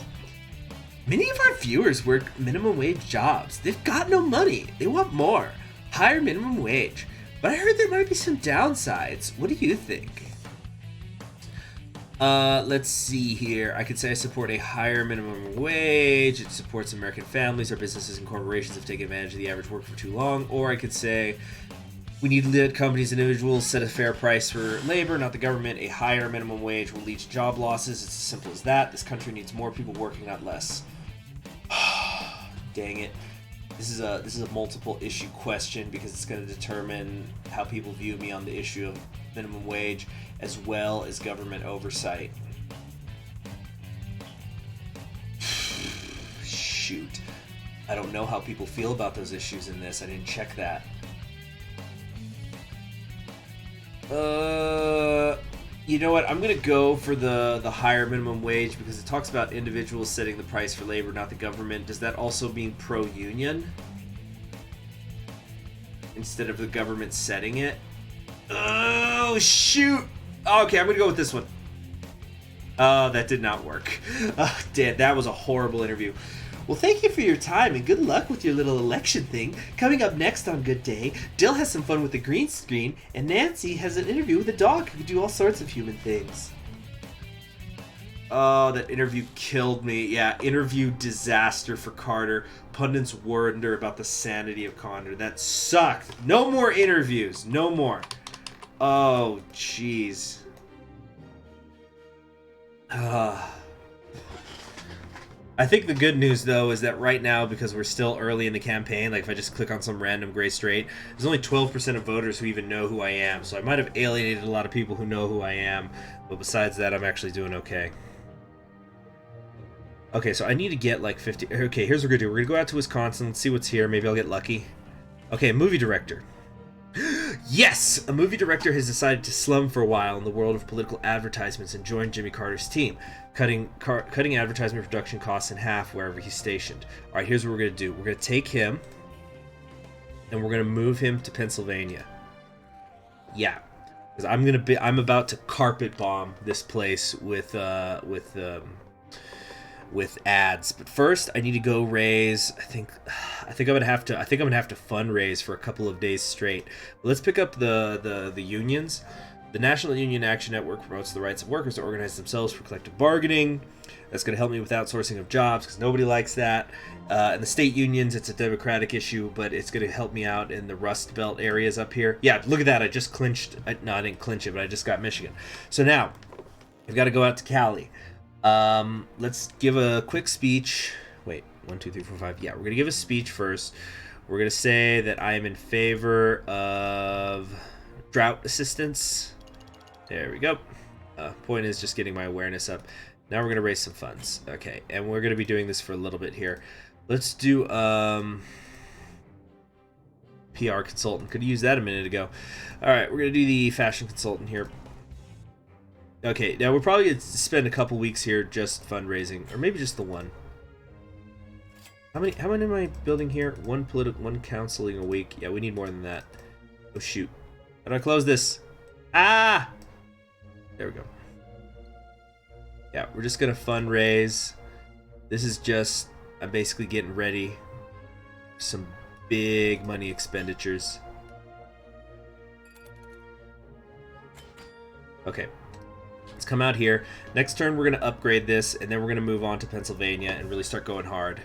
Many of our viewers work minimum wage jobs. They've got no money. They want more. Higher minimum wage. But I heard there might be some downsides. What do you think? Let's see here. I could say I support a higher minimum wage. It supports American families. Our businesses and corporations have taken advantage of the average worker for too long. Or I could say we need to let companies and individuals set a fair price for labor, not the government. A higher minimum wage will lead to job losses. It's as simple as that. This country needs more people working, not less. Dang it. This is a multiple issue question because it's going to determine how people view me on the issue of minimum wage as well as government oversight. Shoot. I don't know how people feel about those issues in this. I didn't check that. You know what? I'm going to go for the higher minimum wage because it talks about individuals setting the price for labor, not the government. Does that also mean pro-union? instead of the government setting it. Oh, shoot. Okay, I'm going to go with this one. Oh, that did not work. Oh, damn, that was a horrible interview. Well, thank you for your time and good luck with your little election thing. Coming up next on Good Day, Dill has some fun with the green screen, and Nancy has an interview with a dog who can do all sorts of human things. Oh, that interview killed me. Yeah, interview disaster for Carter. Pundits wonder about the sanity of Carter. That sucked. No more interviews. No more. Oh, jeez. I think the good news, though, is that right now, because we're still early in the campaign, like if I just click on some random gray straight, there's only 12% of voters who even know who I am. So I might have alienated a lot of people who know who I am, but besides that, I'm actually doing okay. Okay, so I need to get like 50... Okay, here's what we're going to do. We're going to go out to Wisconsin, let's see what's here. Maybe I'll get lucky. Okay, movie director. Yes! A movie director has decided to slum for a while in the world of political advertisements and join Jimmy Carter's team, cutting advertisement production costs in half wherever he's stationed. All right, here's what we're going to do. We're going to take him, and we're going to move him to Pennsylvania. Yeah, because I'm about to carpet bomb this place with ads. But first, I need to go raise. I think I'm gonna have to fundraise for a couple of days straight. Let's pick up the unions. The National Union Action Network promotes the rights of workers to organize themselves for collective bargaining. That's going to help me with outsourcing of jobs because nobody likes that. And the state unions, it's a democratic issue, but it's going to help me out in the Rust Belt areas up here. Yeah, look at that. I just clinched. No, I didn't clinch it, but I just got Michigan. So now, I've got to go out to Cali. Let's give a quick speech. Wait, 1, 2, 3, 4, 5. Yeah, we're going to give a speech first. We're going to say that I am in favor of drought assistance. There we go. Point is just getting my awareness up. Now we're going to raise some funds. Okay, and we're going to be doing this for a little bit here. Let's do PR consultant. Could have used that a minute ago. All right, we're going to do the fashion consultant here. Okay, now we're probably going to spend a couple weeks here just fundraising, or maybe just the one. How many am I building here? One counseling a week. Yeah, we need more than that. Oh shoot. How do I close this? Ah! There we go. Yeah, we're just gonna fundraise. This is just, I'm basically getting ready for some big money expenditures. Okay. Let's come out here. Next turn, we're going to upgrade this, and then we're going to move on to Pennsylvania and really start going hard.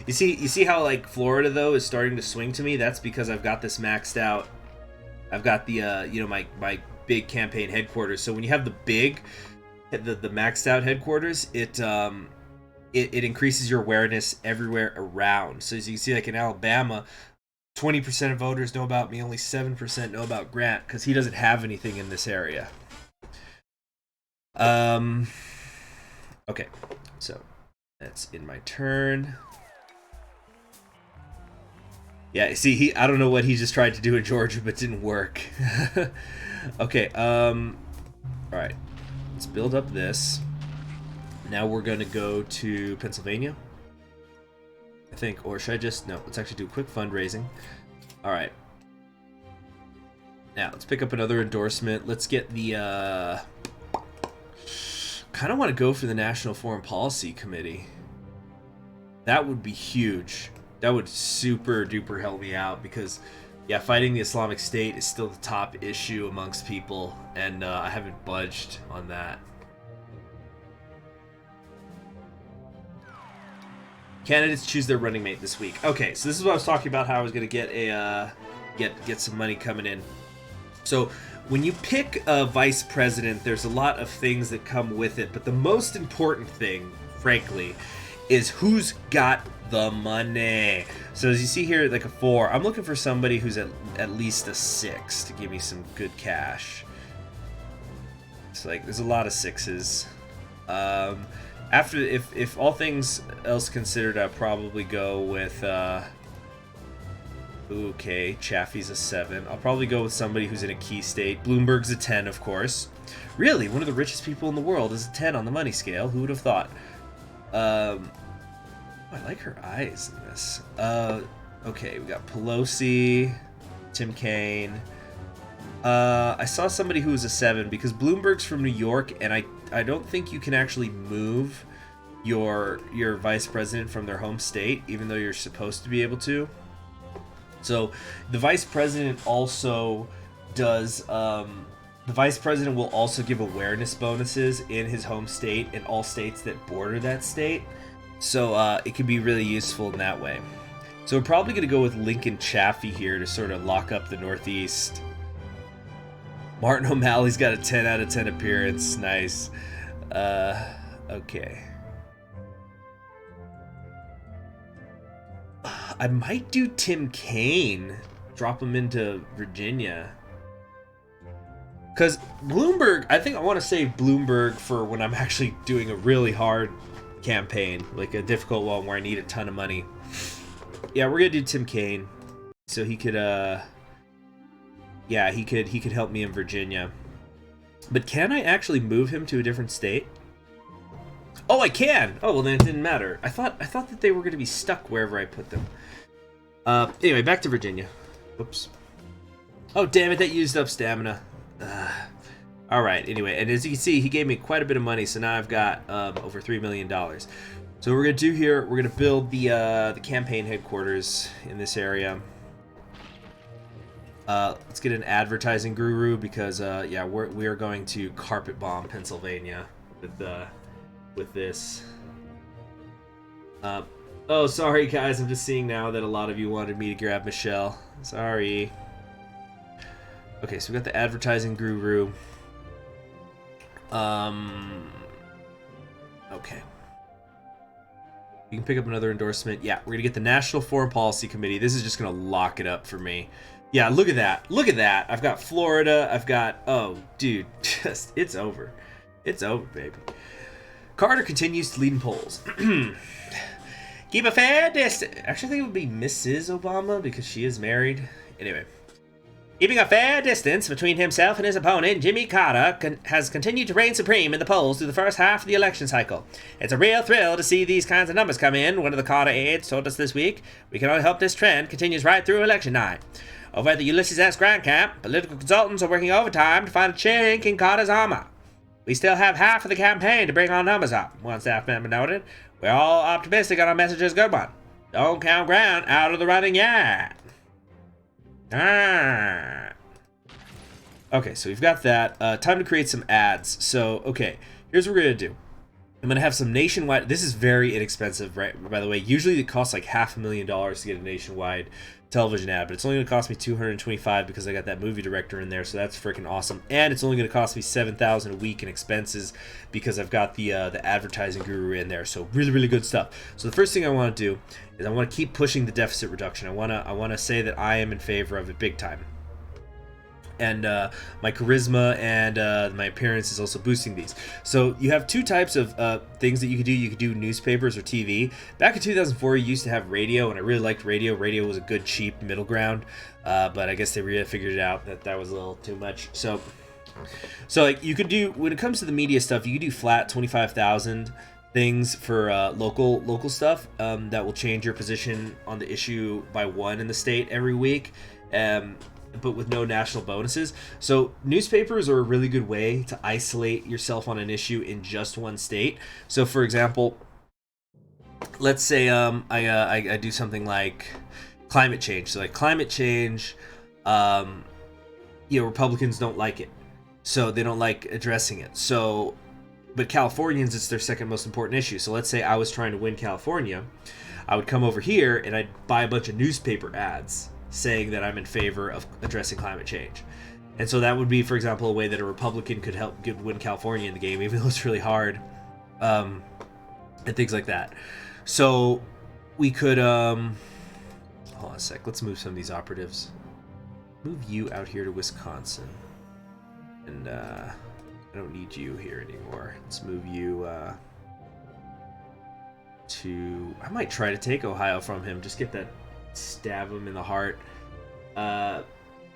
You see how, like, Florida, though, is starting to swing to me? That's because I've got this maxed out. I've got the, you know, my big campaign headquarters. So when you have the maxed out headquarters, it increases your awareness everywhere around. So as you can see, like in Alabama, 20% of voters know about me, only 7% know about Grant, because he doesn't have anything in this area. Okay, so that's in my turn. Yeah, see, I don't know what he just tried to do in Georgia, but didn't work. Okay, alright. Let's build up this. Now we're going to go to Pennsylvania, I think. Or should I just... No, let's actually do a quick fundraising. Alright. Now, let's pick up another endorsement. Let's get the... kind of want to go for the National Foreign Policy Committee. That would be huge. That would super duper help me out because, yeah, fighting the Islamic State is still the top issue amongst people, and I haven't budged on that. Candidates choose their running mate this week. Okay, so this is what I was talking about, how I was going to get a get some money coming in. So when you pick a vice president, there's a lot of things that come with it, but the most important thing, frankly, is who's got the money. So as you see here, like a 4, I'm looking for somebody who's at least a 6 to give me some good cash. It's like there's a lot of 6s. After, if all things else considered, I'd probably go with okay, Chaffee's a 7. I'll probably go with somebody who's in a key state. Bloomberg's a 10, of course. Really, one of the richest people in the world is a 10 on the money scale. Who would have thought? I like her eyes in this. Okay, we got Pelosi, Tim Kaine. I saw somebody who was a 7 because Bloomberg's from New York, and I don't think you can actually move your vice president from their home state, even though you're supposed to be able to. So the vice president also does. The vice president will also give awareness bonuses in his home state and all states that border that state. So it can be really useful in that way. So we're probably going to go with Lincoln Chaffee here to sort of lock up the Northeast. Martin O'Malley's got a 10 out of 10 appearance. Nice. Okay. I might do Tim Kaine. Drop him into Virginia. Because Bloomberg, I think I want to save Bloomberg for when I'm actually doing a really hard campaign. Like a difficult one where I need a ton of money. Yeah, we're going to do Tim Kaine. So he could, yeah, he could help me in Virginia. But can I actually move him to a different state? Oh, I can! Oh, well then it didn't matter. I thought that they were going to be stuck wherever I put them. Anyway, back to Virginia. Oops. Oh, damn it, that used up stamina. Alright, anyway, and as you can see, he gave me quite a bit of money, so now I've got over $3 million. So what we're going to do here, we're going to build the campaign headquarters in this area. Let's get an advertising guru because, yeah, we are going to carpet bomb Pennsylvania with this. Oh, sorry guys, I'm just seeing now that a lot of you wanted me to grab Michelle. Sorry. Okay, so we got the advertising guru. Okay. You can pick up another endorsement. Yeah, we're gonna get the National Foreign Policy Committee. This is just gonna lock it up for me. Yeah, look at that. Look at that. I've got Florida. I've got... Oh, dude. Just... It's over. It's over, baby. Carter continues to lead in polls. Keep a fair distance. Actually, I think it would be Mrs. Obama because she is married. Anyway. Keeping a fair distance between himself and his opponent, Jimmy Carter has continued to reign supreme in the polls through the first half of the election cycle. It's a real thrill to see these kinds of numbers come in, one of the Carter aides told us this week. We can only hope this trend continues right through election night. Over at the Ulysses S. Grant camp, political consultants are working overtime to find a chink in Carter's armor. We still have half of the campaign to bring our numbers up, one staff member noted. We're all optimistic on our message is a good one. Don't count Grant out of the running yet. Okay, so we've got that. Time to create some ads. So, okay, here's what we're going to do. I'm going to have some nationwide... This is very inexpensive, right? By the way, usually it costs like $500,000 to get a nationwide television ad, but it's only going to cost me $225 because I got that movie director in there, so that's freaking awesome. And it's only going to cost me $7,000 a week in expenses because I've got the advertising guru in there. So really, really good stuff. So the first thing I want to do is I want to keep pushing the deficit reduction. I want to say that I am in favor of it big time. And my charisma and my appearance is also boosting these. So you have two types of things that you could do. You could do newspapers or TV. Back in 2004, you used to have radio, and I really liked radio. Radio was a good, cheap middle ground, but I guess they really figured it out that was a little too much. So like you could do, when it comes to the media stuff, you could do flat 25,000 things for local stuff that will change your position on the issue by 1 in the state every week. But with no national bonuses. So newspapers are a really good way to isolate yourself on an issue in just one state. So for example, let's say I do something like climate change. So like climate change, Republicans don't like it. So they don't like addressing it. So, but Californians, it's their second most important issue. So let's say I was trying to win California. I would come over here and I'd buy a bunch of newspaper ads saying that I'm in favor of addressing climate change. And so that would be, for example, a way that a Republican could help win California in the game, even though it's really hard, and things like that. So we could, hold on a sec, let's move some of these operatives. Move you out here to Wisconsin. And I don't need you here anymore. Let's move you to, I might try to take Ohio from him, just get that, stab him in the heart.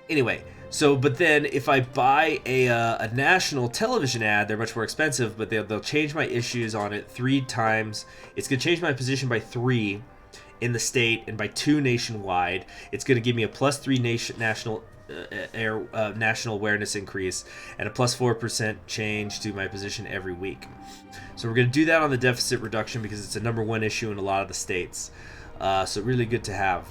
Anyway, so but then if I buy a national television ad, they're much more expensive, but they'll change my issues on it 3 times. It's gonna change my position by 3 in the state and by 2 nationwide. It's going to give me a +3 national national awareness increase and a +4% change to my position every week. So we're going to do that on the deficit reduction because it's a #1 issue in a lot of the states. So really good to have.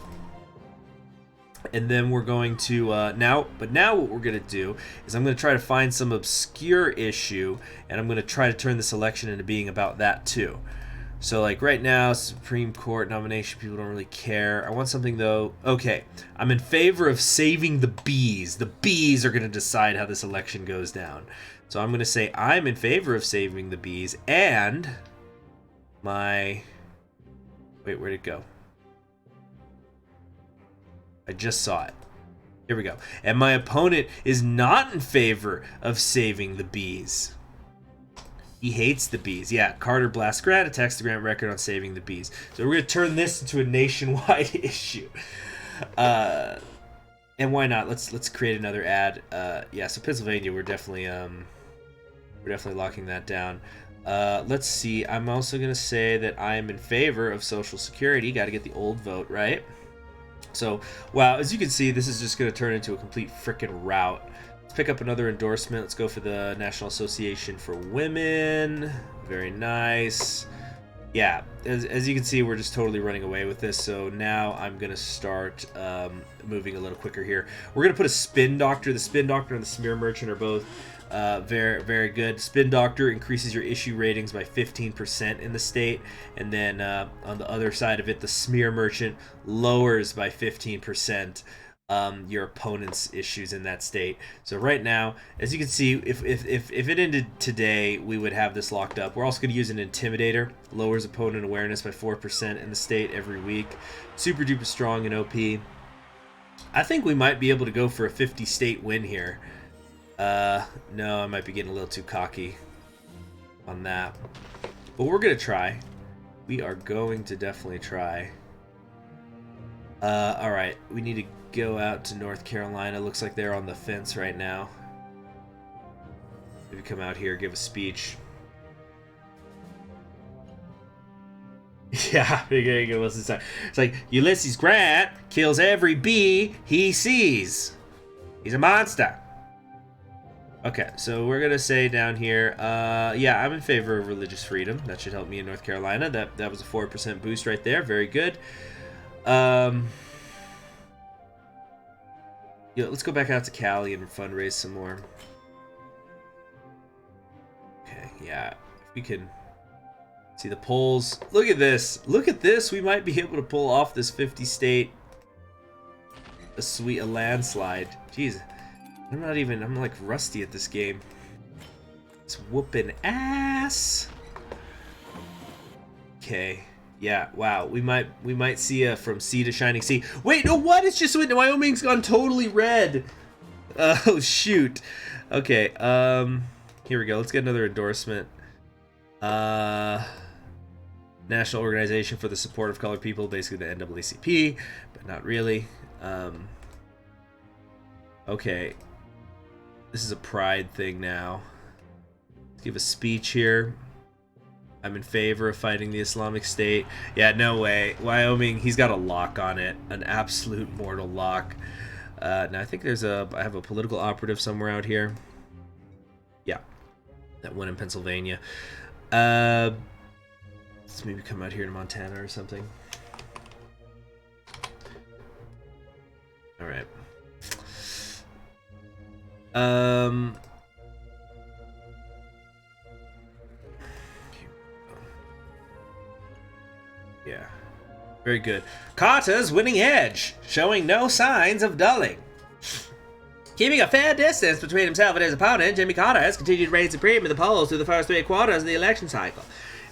And then we're going to now what we're going to do is I'm going to try to find some obscure issue, and I'm going to try to turn this election into being about that too. So like right now, Supreme Court nomination, people don't really care. I want something though. Okay, I'm in favor of saving the bees. The bees are going to decide how this election goes down. So I'm going to say I'm in favor of saving the bees, and my... Wait, where'd it go? I just saw it. Here we go. And my opponent is not in favor of saving the bees. He hates the bees. Yeah, Carter blasts grant, attacks the grant record on saving the bees. So we're going to turn this into a nationwide issue. And why not? Let's create another ad. Yeah, so Pennsylvania, we're definitely locking that down. Let's see. I'm also going to say that I am in favor of Social Security. Got to get the old vote, right? So, wow, as you can see, this is just going to turn into a complete frickin' rout. Let's pick up another endorsement. Let's go for the National Association for Women. Very nice. Yeah, as you can see, we're just totally running away with this. So now I'm going to start moving a little quicker here. We're going to put a spin doctor. The spin doctor and the smear merchant are both very, very good. Spin doctor increases your issue ratings by 15% in the state. And then on the other side of it, the smear merchant lowers by 15% your opponent's issues in that state. So right now, as you can see, if it ended today, we would have this locked up. We're also going to use an intimidator. Lowers opponent awareness by 4% in the state every week. Super duper strong in OP. I think we might be able to go for a 50-state win here. No, I might be getting a little too cocky on that. But we're going to try. We are going to definitely try. Alright, we need to go out to North Carolina. Looks like they're on the fence right now. Maybe come out here, give a speech. Yeah, it's like Ulysses Grant kills every bee he sees. He's a monster. Okay, so we're gonna say down here, yeah, I'm in favor of religious freedom. That should help me in North Carolina. That was a 4% boost right there. Very good. Yeah, let's go back out to Cali and fundraise some more. Okay, yeah, if we can see the polls. Look at this. Look at this. We might be able to pull off this 50-state a landslide. Jeez. I'm like rusty at this game. It's whooping ass. Okay. Yeah, wow. We might see a from sea to shining sea. Wait, no, what? It's just Wyoming's gone totally red. Oh shoot. Okay, here we go. Let's get another endorsement. National Organization for the Support of Colored People, basically the NAACP, but not really. Okay. This is a pride thing now. Let's give a speech here. I'm in favor of fighting the Islamic State. Yeah, no way. Wyoming, he's got a lock on it. An absolute mortal lock. Now, I think I have a political operative somewhere out here. Yeah. That one in Pennsylvania. Let's maybe come out here to Montana or something. Alright. Yeah. Very good. Carter's winning edge, showing no signs of dulling. Keeping a fair distance between himself and his opponent, Jimmy Carter has continued to reign supreme in the polls through the first 3 quarters of the election cycle.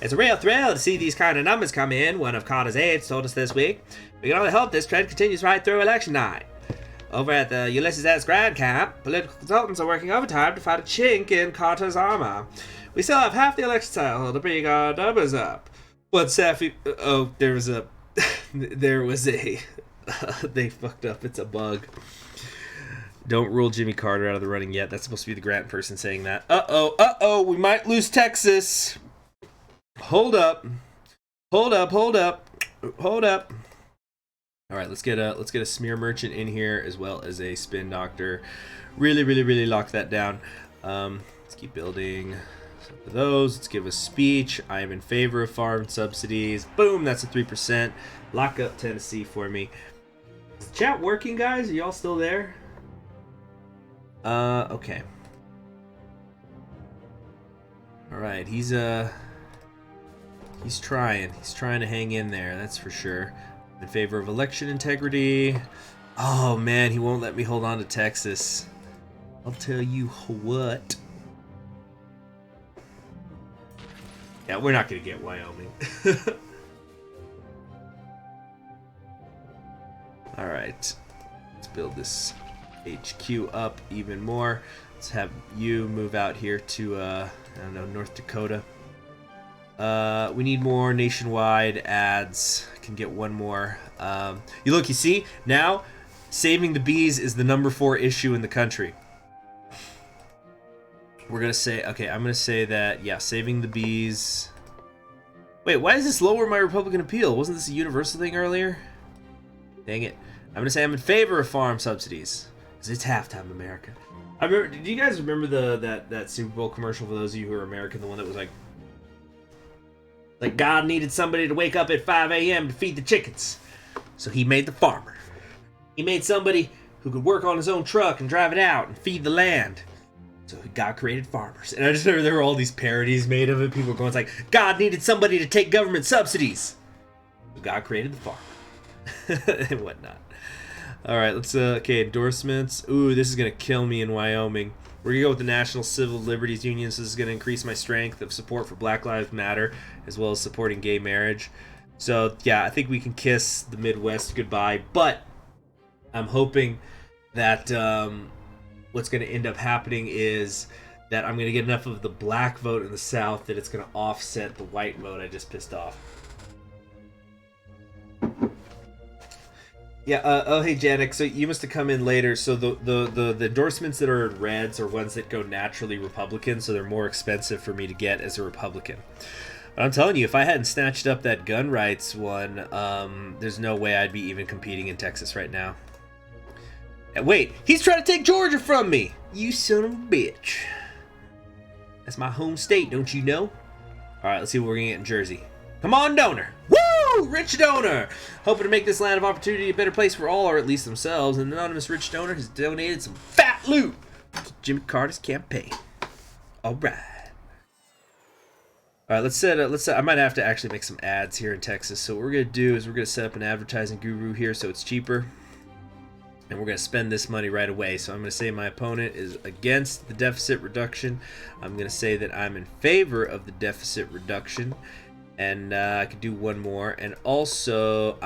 It's a real thrill to see these kind of numbers come in, one of Carter's aides told us this week. We can only hope this trend continues right through election night. Over at the Ulysses S. Grant camp, political consultants are working overtime to find a chink in Carter's armor. We still have half the election cycle to bring our numbers up. What's Safi? Oh, there was a... they fucked up. It's a bug. Don't rule Jimmy Carter out of the running yet. That's supposed to be the Grant person saying that. Uh-oh, we might lose Texas. Hold up. All right, let's get a smear merchant in here as well as a spin doctor. Really lock that down. Let's keep building some of those. Let's give a speech. I am in favor of farm subsidies. Boom, that's a 3%. Lock up Tennessee for me. Is the chat working, guys? Are y'all still there? Okay. All right, he's trying. He's trying to hang in there. That's for sure. In favor of election integrity. Oh man, he won't let me hold on to Texas. I'll tell you what. Yeah, we're not gonna get Wyoming. All right, let's build this HQ up even more. Let's have you move out here to I don't know, North Dakota. We need more nationwide ads. I can get one more. You see now, saving the bees is the #4 issue in the country. We're gonna say, okay, I'm gonna say that, yeah, saving the bees. Wait, why does this lower my Republican appeal? Wasn't this a universal thing earlier? Dang it. I'm gonna say I'm in favor of farm subsidies because it's halftime America. I remember. Did you guys remember that Super Bowl commercial for those of you who are American? The one that was like God needed somebody to wake up at 5 a.m. to feed the chickens. So he made the farmer. He made somebody who could work on his own truck and drive it out and feed the land. So God created farmers. And I just remember there were all these parodies made of it. People were going like, God needed somebody to take government subsidies. So God created the farmer. And whatnot. Alright, let's, okay, endorsements. Ooh, this is going to kill me in Wyoming. We're going to go with the National Civil Liberties Union, so this is going to increase my strength of support for Black Lives Matter, as well as supporting gay marriage. So, yeah, I think we can kiss the Midwest goodbye, but I'm hoping that what's going to end up happening is that I'm going to get enough of the black vote in the South that it's going to offset the white vote I just pissed off. Yeah, oh hey Janik, so you must have come in later. So the endorsements that are in reds are ones that go naturally Republican, so they're more expensive for me to get as a Republican. But I'm telling you, if I hadn't snatched up that gun rights one, there's no way I'd be even competing in Texas right now. And wait, he's trying to take Georgia from me! You son of a bitch. That's my home state, don't you know? Alright, let's see what we're gonna get in Jersey. Come on, donor! Woo! Rich donor! Hoping to make this land of opportunity a better place for all, or at least themselves. An anonymous rich donor has donated some fat loot to Jimmy Carter's campaign. Alright. Alright, let's set. I might have to actually make some ads here in Texas. So what we're going to do is we're going to set up an advertising guru here so it's cheaper. And we're going to spend this money right away. So I'm going to say my opponent is against the deficit reduction. I'm going to say that I'm in favor of the deficit reduction. And I could do one more. And also,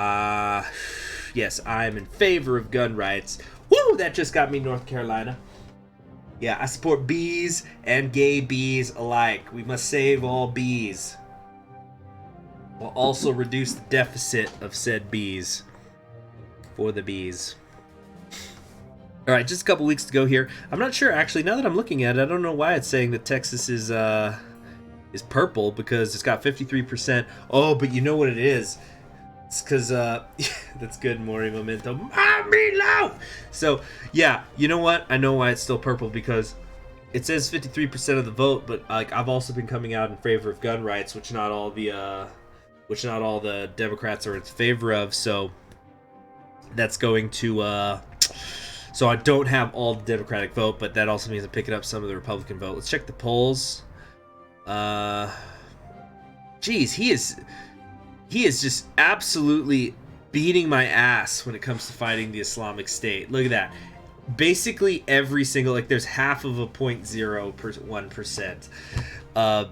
yes, I'm in favor of gun rights. Woo! That just got me North Carolina. Yeah, I support bees and gay bees alike. We must save all bees. We'll also reduce the deficit of said bees. For the bees. Alright, just a couple weeks to go here. I'm not sure, actually, now that I'm looking at it, I don't know why it's saying that Texas is purple, because it's got 53%. Oh, but you know what it is? It's because, that's good, Maury Momentum. Meatloaf! So, yeah, you know what? I know why it's still purple, because it says 53% of the vote, but, like, I've also been coming out in favor of gun rights, which not all the Democrats are in favor of, so that's going to, so I don't have all the Democratic vote, but that also means I'm picking up some of the Republican vote. Let's check the polls. Geez, he is just absolutely beating my ass when it comes to fighting the Islamic State. Look at that. Basically every single, like, there's half of a 0.01%.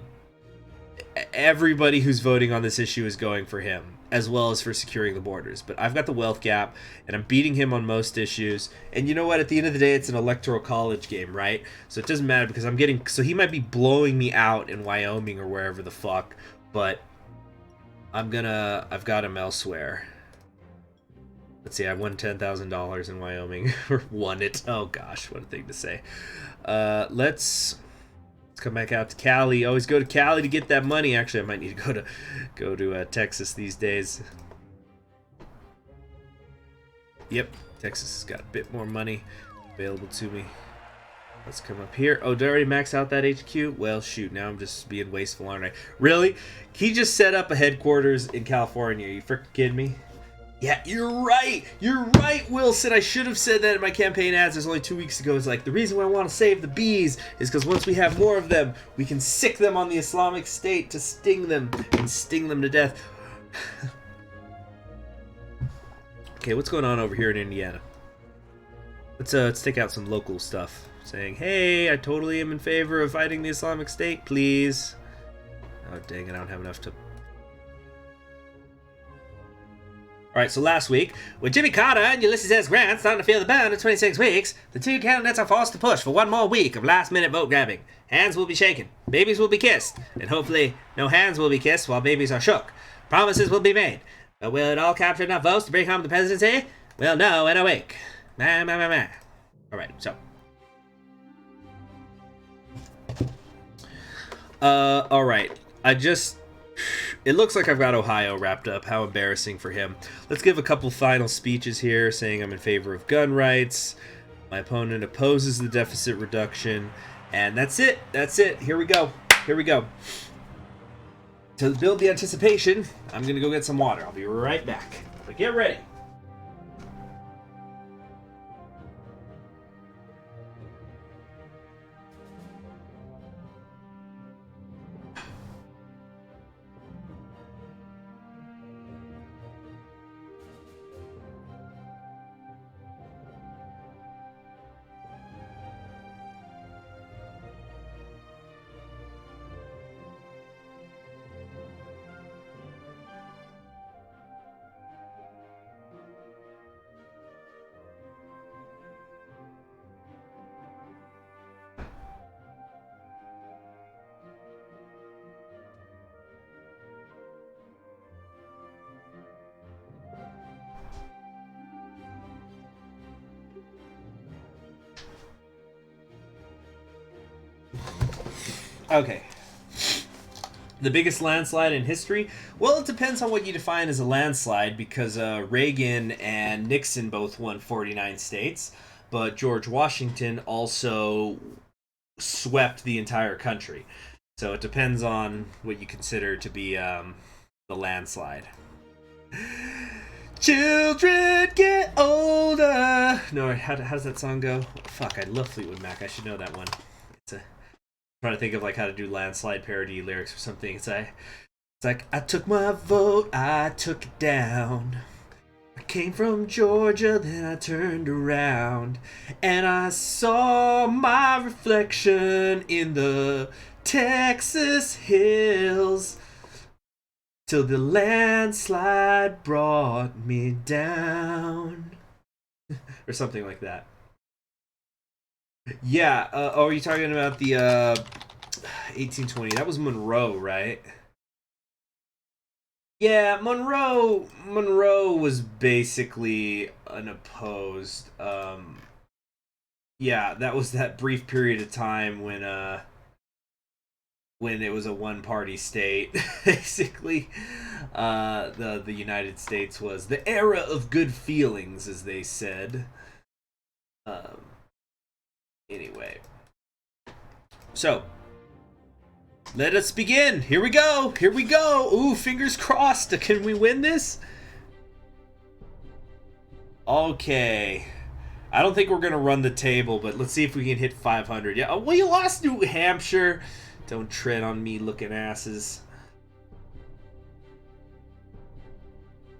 Everybody who's voting on this issue is going for him, as well as for securing the borders. But I've got the wealth gap, and I'm beating him on most issues. And you know what? At the end of the day, it's an electoral college game, right? So it doesn't matter, because I'm getting... So he might be blowing me out in Wyoming or wherever the fuck, but I've got him elsewhere. Let's see, I won $10,000 in Wyoming. Or won it. Oh gosh, what a thing to say. Let's come back out to Cali. Always go to Cali to get that money. Actually, I might need to go to Texas these days. Yep, Texas has got a bit more money available to me. Let's come up here. Oh, did I already max out that HQ? Well, shoot, now I'm just being wasteful, aren't I? Really? He just set up a headquarters in California. Are you freaking kidding me? Yeah, you're right. You're right, Wilson. I should have said that in my campaign ads. There's only 2 weeks ago. It's like, the reason why I want to save the bees is because once we have more of them, we can sick them on the Islamic State to sting them and sting them to death. Okay, what's going on over here in Indiana? Let's take out some local stuff. Saying, hey, I totally am in favor of fighting the Islamic State, please. Oh, dang it, I don't have enough to... Alright, so last week, with Jimmy Carter and Ulysses S. Grant starting to feel the burn in 26 weeks, the two candidates are forced to push for one more week of last-minute vote grabbing. Hands will be shaken, babies will be kissed, and hopefully no hands will be kissed while babies are shook. Promises will be made, but will it all capture enough votes to bring home the presidency? We'll know in a week. Alright, so... alright. It looks like I've got Ohio wrapped up. How embarrassing for him. Let's give a couple final speeches here saying I'm in favor of gun rights. My opponent opposes the deficit reduction. And that's it. That's it. Here we go. Here we go. To build the anticipation, I'm going to go get some water. I'll be right back. But get ready. Okay. The biggest landslide in history? Well, it depends on what you define as a landslide, because Reagan and Nixon both won 49 states, but George Washington also swept the entire country. So it depends on what you consider to be the landslide. Children get older. No, how does that song go? Fuck, I love Fleetwood Mac. I should know that one. Trying to think of like how to do landslide parody lyrics or something. It's like I took my vote, I took it down. I came from Georgia, then I turned around, and I saw my reflection in the Texas hills, till the landslide brought me down. Or something like that. Yeah, oh, are you talking about the 1820? That was Monroe, right? Yeah, Monroe was basically unopposed. Yeah, that was that brief period of time when it was a one-party state. Basically, the United States was the era of good feelings, as they said. Anyway, so let us begin. Here we go. Here we go. Ooh, fingers crossed. Can we win this? Okay. I don't think we're going to run the table, but let's see if we can hit 500. Yeah, we lost New Hampshire. Don't tread on me, looking asses.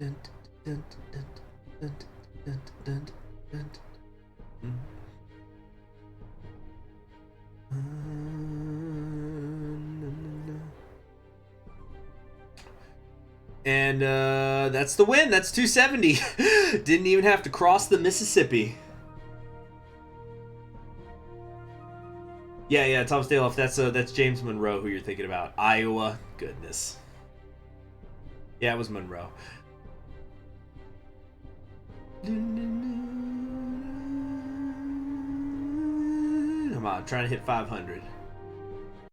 Dun, dun, dun, dun, dun, dun, dun, dun. And that's the win. That's 270. Didn't even have to cross the Mississippi. Yeah, Tom Staloff. That's James Monroe, who you're thinking about. Iowa. Goodness. Yeah, it was Monroe. Come on, I'm trying to hit 500.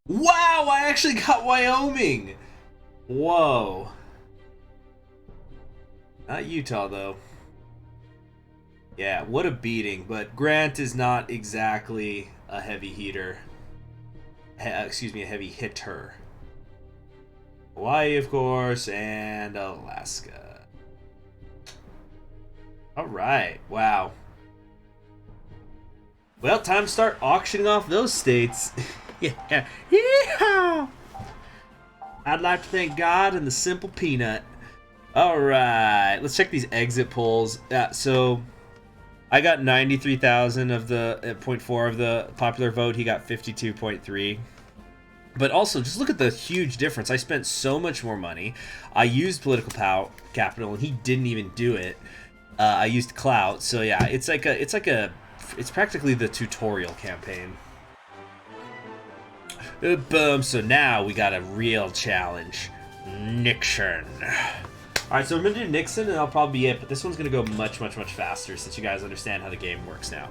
Wow, I actually got Wyoming. Whoa. Not Utah, though. Yeah, what a beating. But Grant is not exactly a heavy heater. Excuse me, a heavy hitter. Hawaii, of course, and Alaska. All right. Wow. Well, time to start auctioning off those states. Yeah. Yeehaw! I'd like to thank God and the Simple Peanut. All right. Let's check these exit polls. So I got 93,000 of the 0.4 of the popular vote. He got 52.3. But also, just look at the huge difference. I spent so much more money. I used political capital, and he didn't even do it. I used clout, so yeah, it's practically the tutorial campaign. Boom. So now we got a real challenge, Nixon. All right, so I'm gonna do Nixon, and that'll probably be it. But this one's gonna go much faster, since you guys understand how the game works now.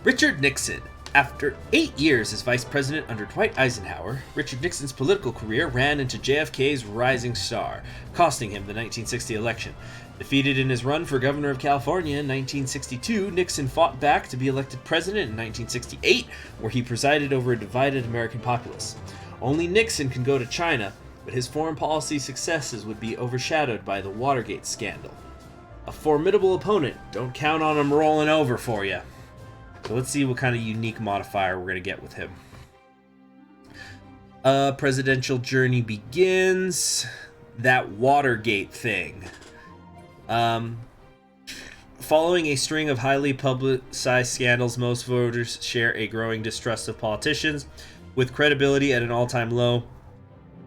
Richard Nixon. After 8 years as vice president under Dwight Eisenhower, Richard Nixon's political career ran into JFK's rising star, costing him the 1960 election. Defeated in his run for governor of California in 1962, Nixon fought back to be elected president in 1968, where he presided over a divided American populace. Only Nixon can go to China, but his foreign policy successes would be overshadowed by the Watergate scandal. A formidable opponent, don't count on him rolling over for you. So let's see what kind of unique modifier we're going to get with him. Presidential journey begins. That Watergate thing. Following a string of highly publicized scandals, most voters share a growing distrust of politicians. With credibility at an all-time low,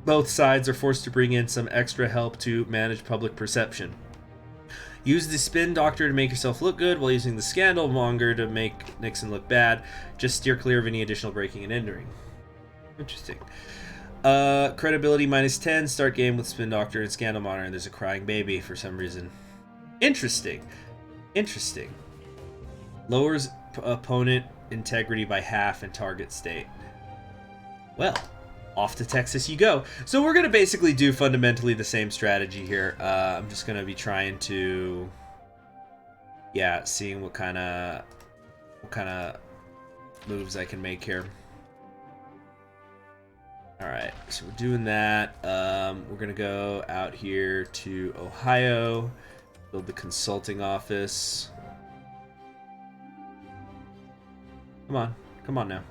both sides are forced to bring in some extra help to manage public perception. Use the spin doctor to make yourself look good while using the scandal monger to make Nixon look bad. Just steer clear of any additional breaking and entering. Interesting. Credibility -10. Start game with spin doctor and scandal monger, and there's a crying baby for some reason. Interesting. Lowers opponent integrity by half in target state. Well, off to Texas you go. So we're going to basically do fundamentally the same strategy here. I'm just going to be trying to, seeing what kind of moves I can make here. All right, so we're doing that. We're going to go out here to Ohio, build the consulting office. Come on now.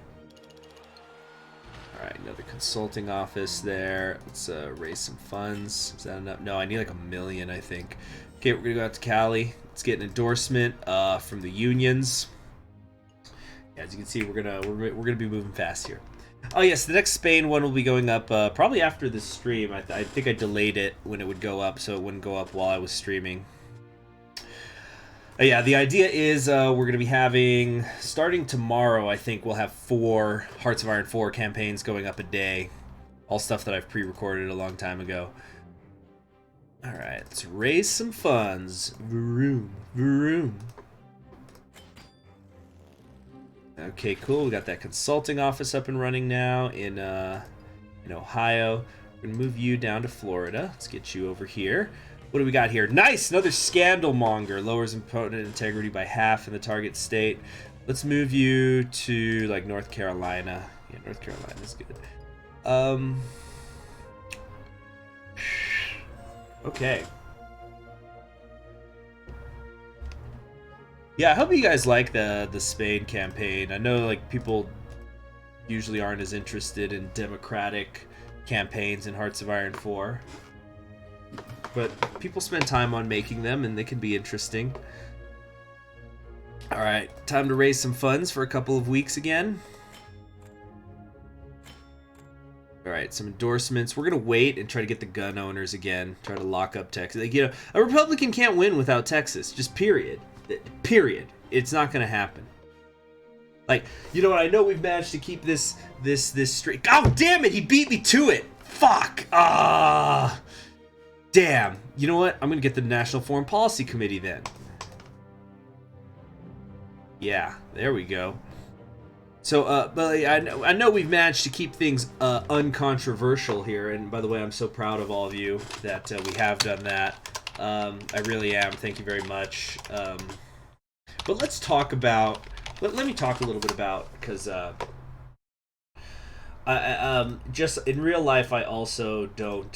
Alright, another consulting office there. Let's raise some funds. Is that enough? No, I need like $1 million, I think. Okay, we're gonna go out to Cali. Let's get an endorsement from the unions. Yeah, as you can see, we're gonna be moving fast here. Oh yes, the next Spain one will be going up probably after this stream. I think I delayed it when it would go up, so it wouldn't go up while I was streaming. Yeah, the idea is we're going to be having, starting tomorrow, I think we'll have 4 Hearts of Iron 4 campaigns going up a day. All stuff that I've pre-recorded a long time ago. Alright, let's raise some funds. Vroom. Okay, cool. We got that consulting office up and running now in Ohio. We're going to move you down to Florida. Let's get you over here. What do we got here? Nice! Another scandal monger. Lowers opponent integrity by half in the target state. Let's move you to, like, North Carolina. Yeah, North Carolina's good. Okay. Yeah, I hope you guys like the Spain campaign. I know, like, people usually aren't as interested in democratic campaigns in Hearts of Iron 4. But people spend time on making them, and they can be interesting. Alright, time to raise some funds for a couple of weeks again. Alright, some endorsements. We're going to wait and try to get the gun owners again. Try to lock up Texas. Like, you know, a Republican can't win without Texas. Just period. Period. It's not going to happen. Like, you know what? I know we've managed to keep this streak. Oh, damn it! He beat me to it! Fuck! Damn. You know what? I'm going to get the National Foreign Policy Committee then. Yeah, there we go. So, but I know we've managed to keep things uncontroversial here, and by the way, I'm so proud of all of you that we have done that. I really am. Thank you very much. But let's talk about. Let me talk a little bit about, because just in real life, I also don't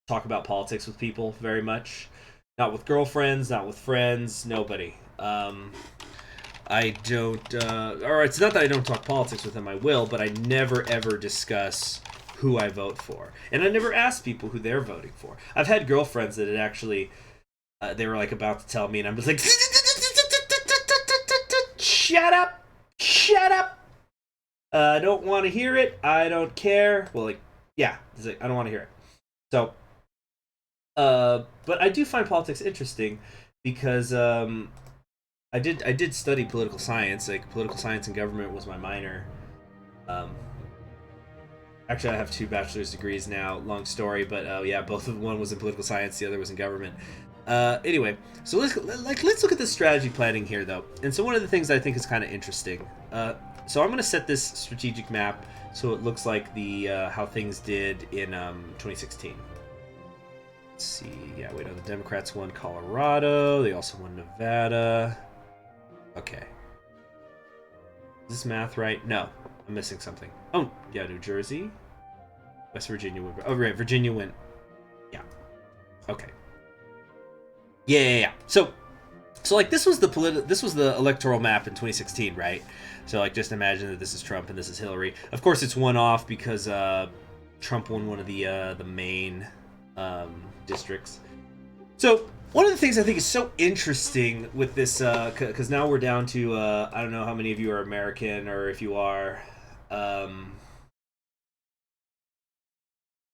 talk about politics with people very much. Not with girlfriends, not with friends, nobody. I don't, or it's not that I don't talk politics with them, I will, but I never ever discuss who I vote for. And I never ask people who they're voting for. I've had girlfriends that had actually, they were like about to tell me, and I'm just like, shut up! Shut up! I don't want to hear it. I don't care. Well, like, yeah, it's like, I don't want to hear it. So, but I do find politics interesting because I did study political science. Like, political science and government was my minor. Actually, I have 2 bachelor's degrees now. Long story, but yeah, both of one was in political science, the other was in government. Anyway, so let's look at the strategy planning here, though. And so one of the things I think is kind of interesting. So I'm going to set this strategic map so it looks like the how things did in 2016. Let's see. Yeah, wait, no, the Democrats won Colorado. They also won Nevada. Okay. Is this math right? No, I'm missing something. Oh, yeah, New Jersey. West Virginia. Oh, right, Virginia went. Yeah. Okay. Yeah. So like this was the electoral map in 2016, right? So like just imagine that this is Trump and this is Hillary. Of course, it's one off because Trump won one of the main districts. So one of the things I think is so interesting with this, because now we're down to I don't know how many of you are American, or if you are,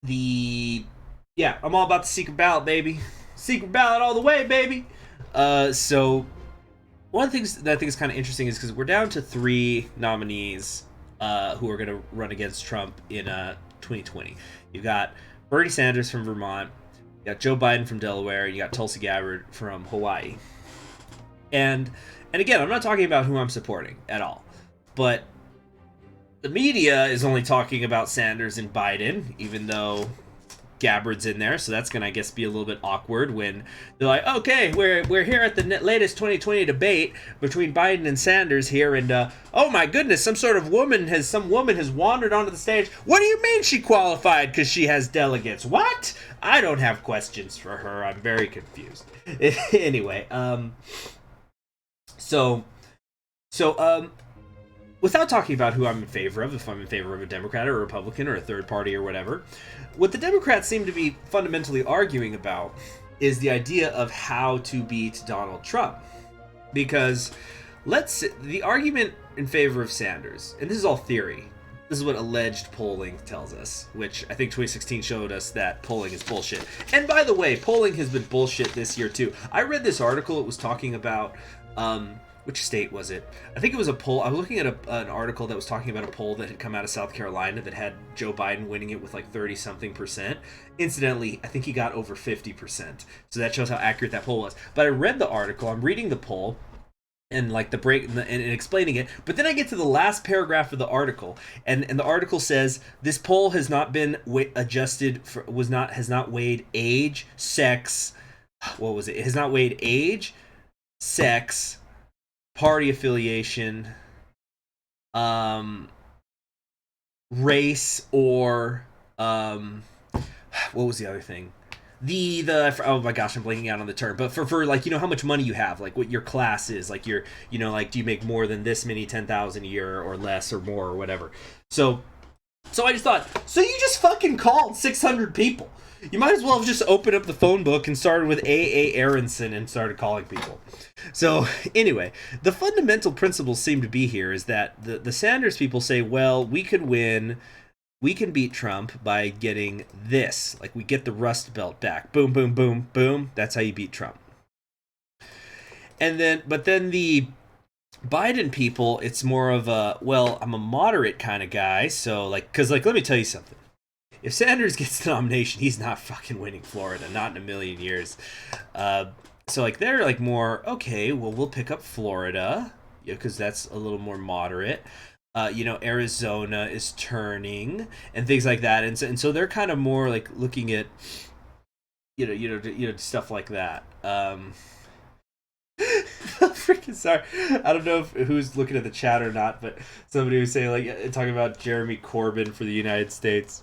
yeah, I'm all about the secret ballot, baby. Secret ballot all the way, baby. So one of the things that I think is kind of interesting is because we're down to 3 nominees who are going to run against Trump in 2020. You've got Bernie Sanders from Vermont, you got Joe Biden from Delaware, and you got Tulsi Gabbard from Hawaii. And again, I'm not talking about who I'm supporting at all, but the media is only talking about Sanders and Biden, even though Gabbard's in there, so that's gonna, I guess, be a little bit awkward when they're like, okay, we're here at the latest 2020 debate between Biden and Sanders here, and oh my goodness, some woman has wandered onto the stage. What do you mean she qualified? Because she has delegates? What? I don't have questions for her. I'm very confused. Anyway, so without talking about who I'm in favor of, if I'm in favor of a Democrat or a Republican or a third party or whatever, what the Democrats seem to be fundamentally arguing about is the idea of how to beat Donald Trump. Because the argument in favor of Sanders, and this is all theory, this is what alleged polling tells us, which I think 2016 showed us that polling is bullshit. And by the way, polling has been bullshit this year too. I read this article, it was talking about, which state was it? I think it was a poll. I was looking at an article that was talking about a poll that had come out of South Carolina that had Joe Biden winning it with like 30-something%. Incidentally, I think he got over 50%. So that shows how accurate that poll was. But I read the article, I'm reading the poll, and like the break and explaining it, but then I get to the last paragraph of the article, and the article says this poll has not been adjusted for, has not weighed age, sex, what was it? It has not weighed age, sex, party affiliation, race, or what was the other thing? The oh my gosh, I'm blanking out on the term, but for like, you know, how much money you have, like what your class is, like your, you know, like do you make more than this many 10,000 a year or less or more or whatever. So I just thought, so you just fucking called 600 people. You might as well have just opened up the phone book and started with A. Aronson and started calling people. So anyway, the fundamental principles seem to be here is that the Sanders people say, well, we could win, we can beat Trump by getting this. Like, we get the Rust Belt back. Boom, boom, boom, boom. That's how you beat Trump. And then, but then the Biden people, it's more of a, well, I'm a moderate kind of guy. So like, cause like, let me tell you something. If Sanders gets the nomination, he's not fucking winning Florida, not in a million years. So like they're like more, okay, well, we'll pick up Florida, because that's a little more moderate. You know, Arizona is turning and things like that, and so they're kind of more like looking at stuff like that. Freaking sorry. I don't know who's looking at the chat or not, but somebody was saying like talking about Jeremy Corbyn for the United States.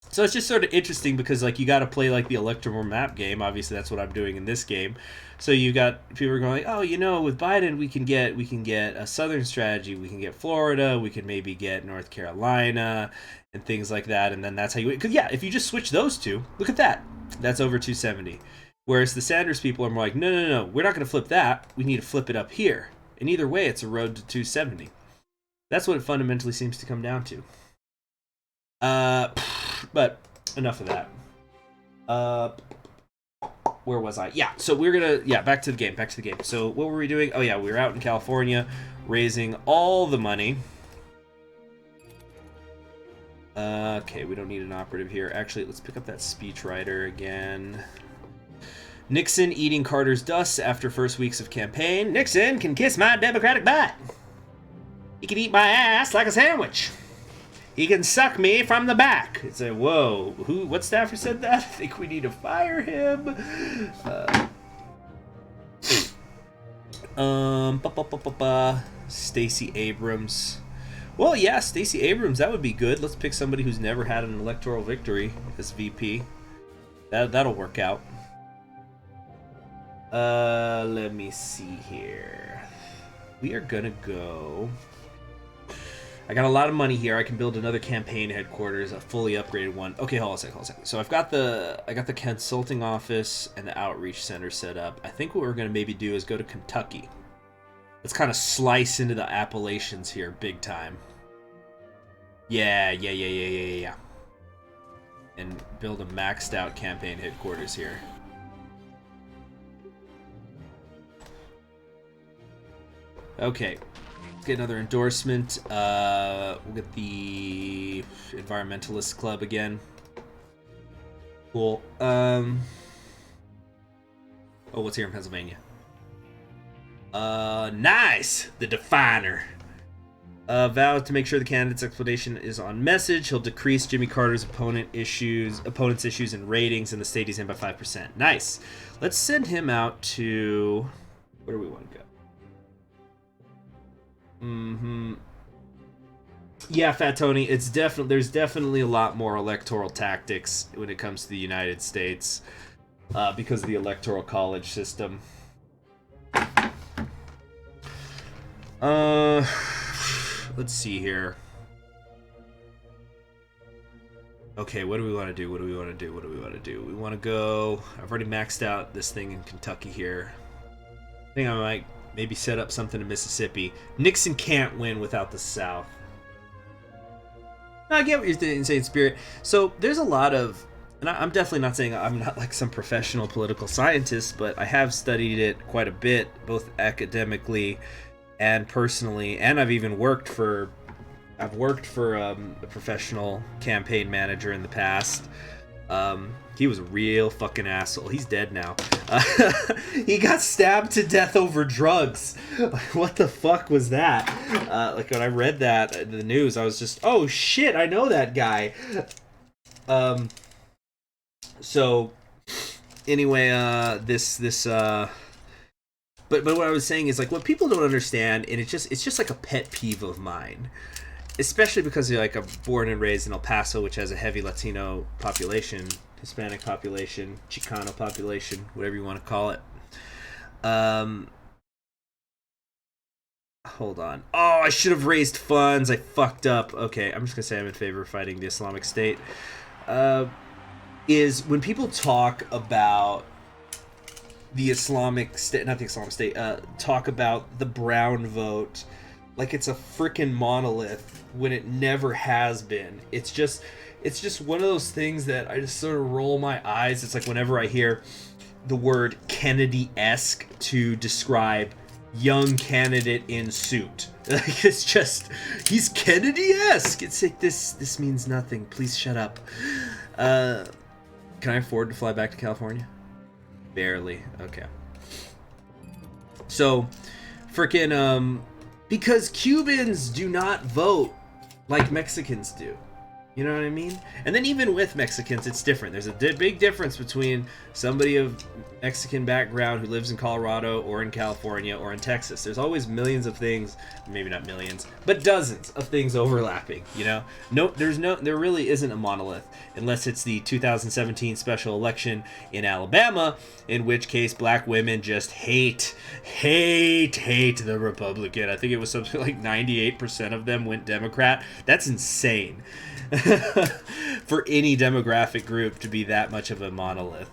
So it's just sort of interesting because like you got to play like the electoral map game. Obviously, that's what I'm doing in this game. So you got people going, oh, with Biden we can get a southern strategy. We can get Florida. We can maybe get North Carolina and things like that. And then that's how you. Because yeah, if you just switch those two, look at that. That's over 270. Whereas the Sanders people are more like, no, we're not going to flip that. We need to flip it up here. And either way, it's a road to 270. That's what it fundamentally seems to come down to. But enough of that. Where was I? Yeah, so we're gonna back to the game. So what were we doing? Oh yeah, we were out in California raising all the money. Okay, we don't need an operative here. Actually, let's pick up that speechwriter again. Nixon eating Carter's dust after first weeks of campaign. Nixon can kiss my Democratic butt. He can eat my ass like a sandwich. He can suck me from the back. It's a whoa. What staffer said that? I think we need to fire him. Stacey Abrams. Well, yeah, Stacey Abrams. That would be good. Let's pick somebody who's never had an electoral victory as VP. That'll work out. Let me see here. We are gonna go. I got a lot of money here. I can build another campaign headquarters, a fully upgraded one. Okay, hold on a second. So I got the consulting office and the outreach center set up. I think what we're gonna maybe do is go to Kentucky. Let's kind of slice into the Appalachians here, big time. Yeah. And build a maxed out campaign headquarters here. Okay. Get another endorsement. We'll get the Environmentalist Club again. Cool. Oh, what's here in Pennsylvania? Nice! The Definer. Vows to make sure the candidate's explanation is on message. He'll decrease Jimmy Carter's opponent's issues and ratings in the state he's in by 5%. Nice. Let's send him out to... Where do we want to go? Yeah, Fat Tony, there's definitely a lot more electoral tactics when it comes to the United States because of the electoral college system. Let's see here. Okay, what do we want to do? We want to go... I've already maxed out this thing in Kentucky here. I think I might maybe set up something in Mississippi. Nixon can't win without the South. No, I get what you're saying, Spirit. So there's a lot of... And I'm definitely not saying I'm not like some professional political scientist, but I have studied it quite a bit, both academically and personally, and I've even worked for a professional campaign manager in the past. He was a real fucking asshole. He's dead now. He got stabbed to death over drugs. What the fuck was that? Like when I read that in the news, I was just, oh shit, I know that guy. So anyway, but what I was saying is like what people don't understand, and it's just like a pet peeve of mine, especially because like I'm born and raised in El Paso, which has a heavy Latino population, Hispanic population, Chicano population, whatever you want to call it. Hold on. Oh, I should have raised funds. I fucked up. Okay, I'm just gonna say I'm in favor of fighting the Islamic State. Is when people talk about the Islamic State, not the Islamic State, talk about the brown vote like it's a freaking monolith when it never has been. It's just one of those things that I just sort of roll my eyes. It's like whenever I hear the word Kennedy-esque to describe young candidate in suit. Like it's just, he's Kennedy-esque. It's like this means nothing. Please shut up. Can I afford to fly back to California? Barely. Okay. So, freaking, because Cubans do not vote like Mexicans do. You know what I mean? And then even with Mexicans, it's different. There's a big difference between somebody of Mexican background who lives in Colorado or in California or in Texas. There's always millions of things, maybe not millions, but dozens of things overlapping, you know? There really isn't a monolith, unless it's the 2017 special election in Alabama, in which case black women just hate the Republican. I think it was something like 98% of them went Democrat. That's insane. For any demographic group to be that much of a monolith.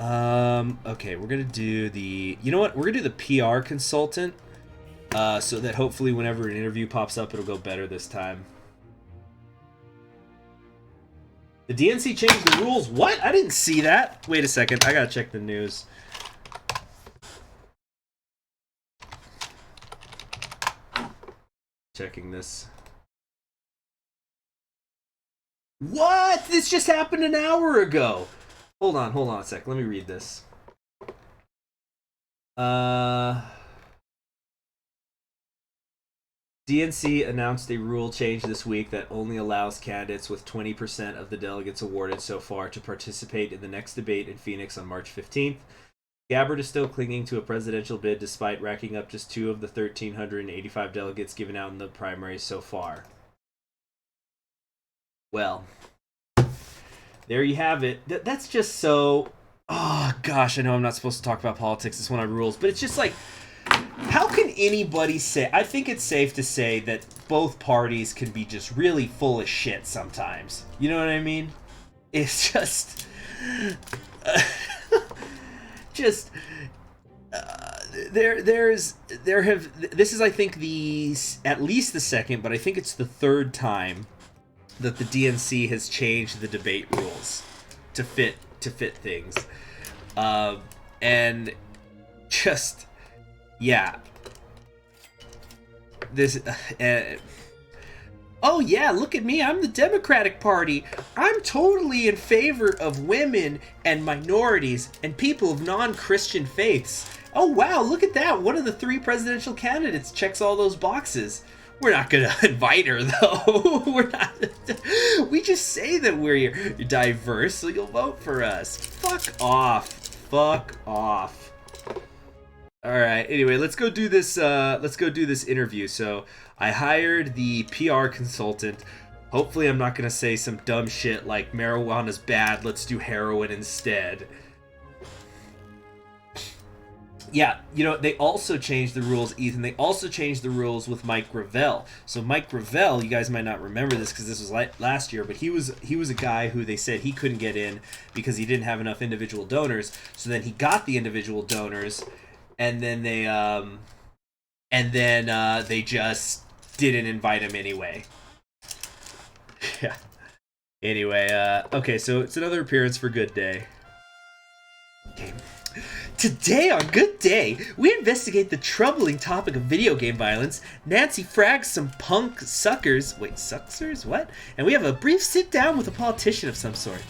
Okay, we're gonna do the, you know what, we're gonna do the PR consultant, so that hopefully whenever an interview pops up, it'll go better this time. The DNC changed the rules. What? I didn't see that. Wait a second, I gotta check the news. Checking this. What? This just happened an hour ago. Hold on a sec. Let me read this. DNC announced a rule change this week that only allows candidates with 20% of the delegates awarded so far to participate in the next debate in Phoenix on March 15th. Gabbard is still clinging to a presidential bid despite racking up just 2 of the 1,385 delegates given out in the primaries so far. Well, there you have it. That's just so... Oh, gosh, I know I'm not supposed to talk about politics. It's one of my rules. But it's just like, how can anybody say... I think it's safe to say that both parties can be just really full of shit sometimes. You know what I mean? It's just... just... This is, I think, at least the second, but I think it's the third time that the DNC has changed the debate rules to fit things, and just, yeah, this. Oh yeah, look at me! I'm the Democratic Party. I'm totally in favor of women and minorities and people of non-Christian faiths. Oh wow, look at that! One of the 3 presidential candidates checks all those boxes. We're not gonna invite her though. We're not. We just say that we're diverse, so you'll vote for us. Fuck off. Fuck off. All right. Anyway, let's go do this. Let's go do this interview. So I hired the PR consultant. Hopefully, I'm not gonna say some dumb shit like marijuana's bad. Let's do heroin instead. Yeah, you know, they also changed the rules, Ethan. They also changed the rules with Mike Gravel. So Mike Gravel, you guys might not remember this because this was last year, but he was a guy who they said he couldn't get in because he didn't have enough individual donors. So then he got the individual donors, and then they just didn't invite him anyway. Yeah. Anyway, okay, so it's another appearance for Good Day. Okay. Today on Good Day, we investigate the troubling topic of video game violence. Nancy frags some punk suckers. Wait, suckers? What? And we have a brief sit down with a politician of some sort.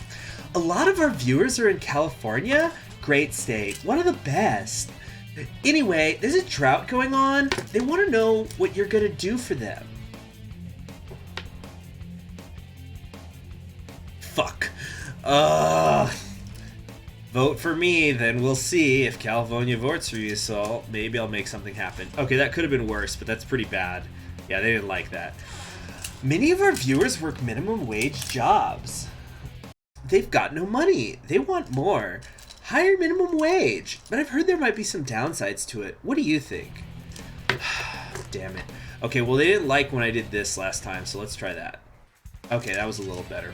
A lot of our viewers are in California. Great state. One of the best. Anyway, there's a drought going on. They want to know what you're going to do for them. Fuck. Vote for me, then we'll see if California votes for you, so maybe I'll make something happen. Okay, that could have been worse, but that's pretty bad. Yeah, they didn't like that. Many of our viewers work minimum wage jobs. They've got no money. They want more. Higher minimum wage. But I've heard there might be some downsides to it. What do you think? Damn it. Okay, well, they didn't like when I did this last time, so let's try that. Okay, that was a little better.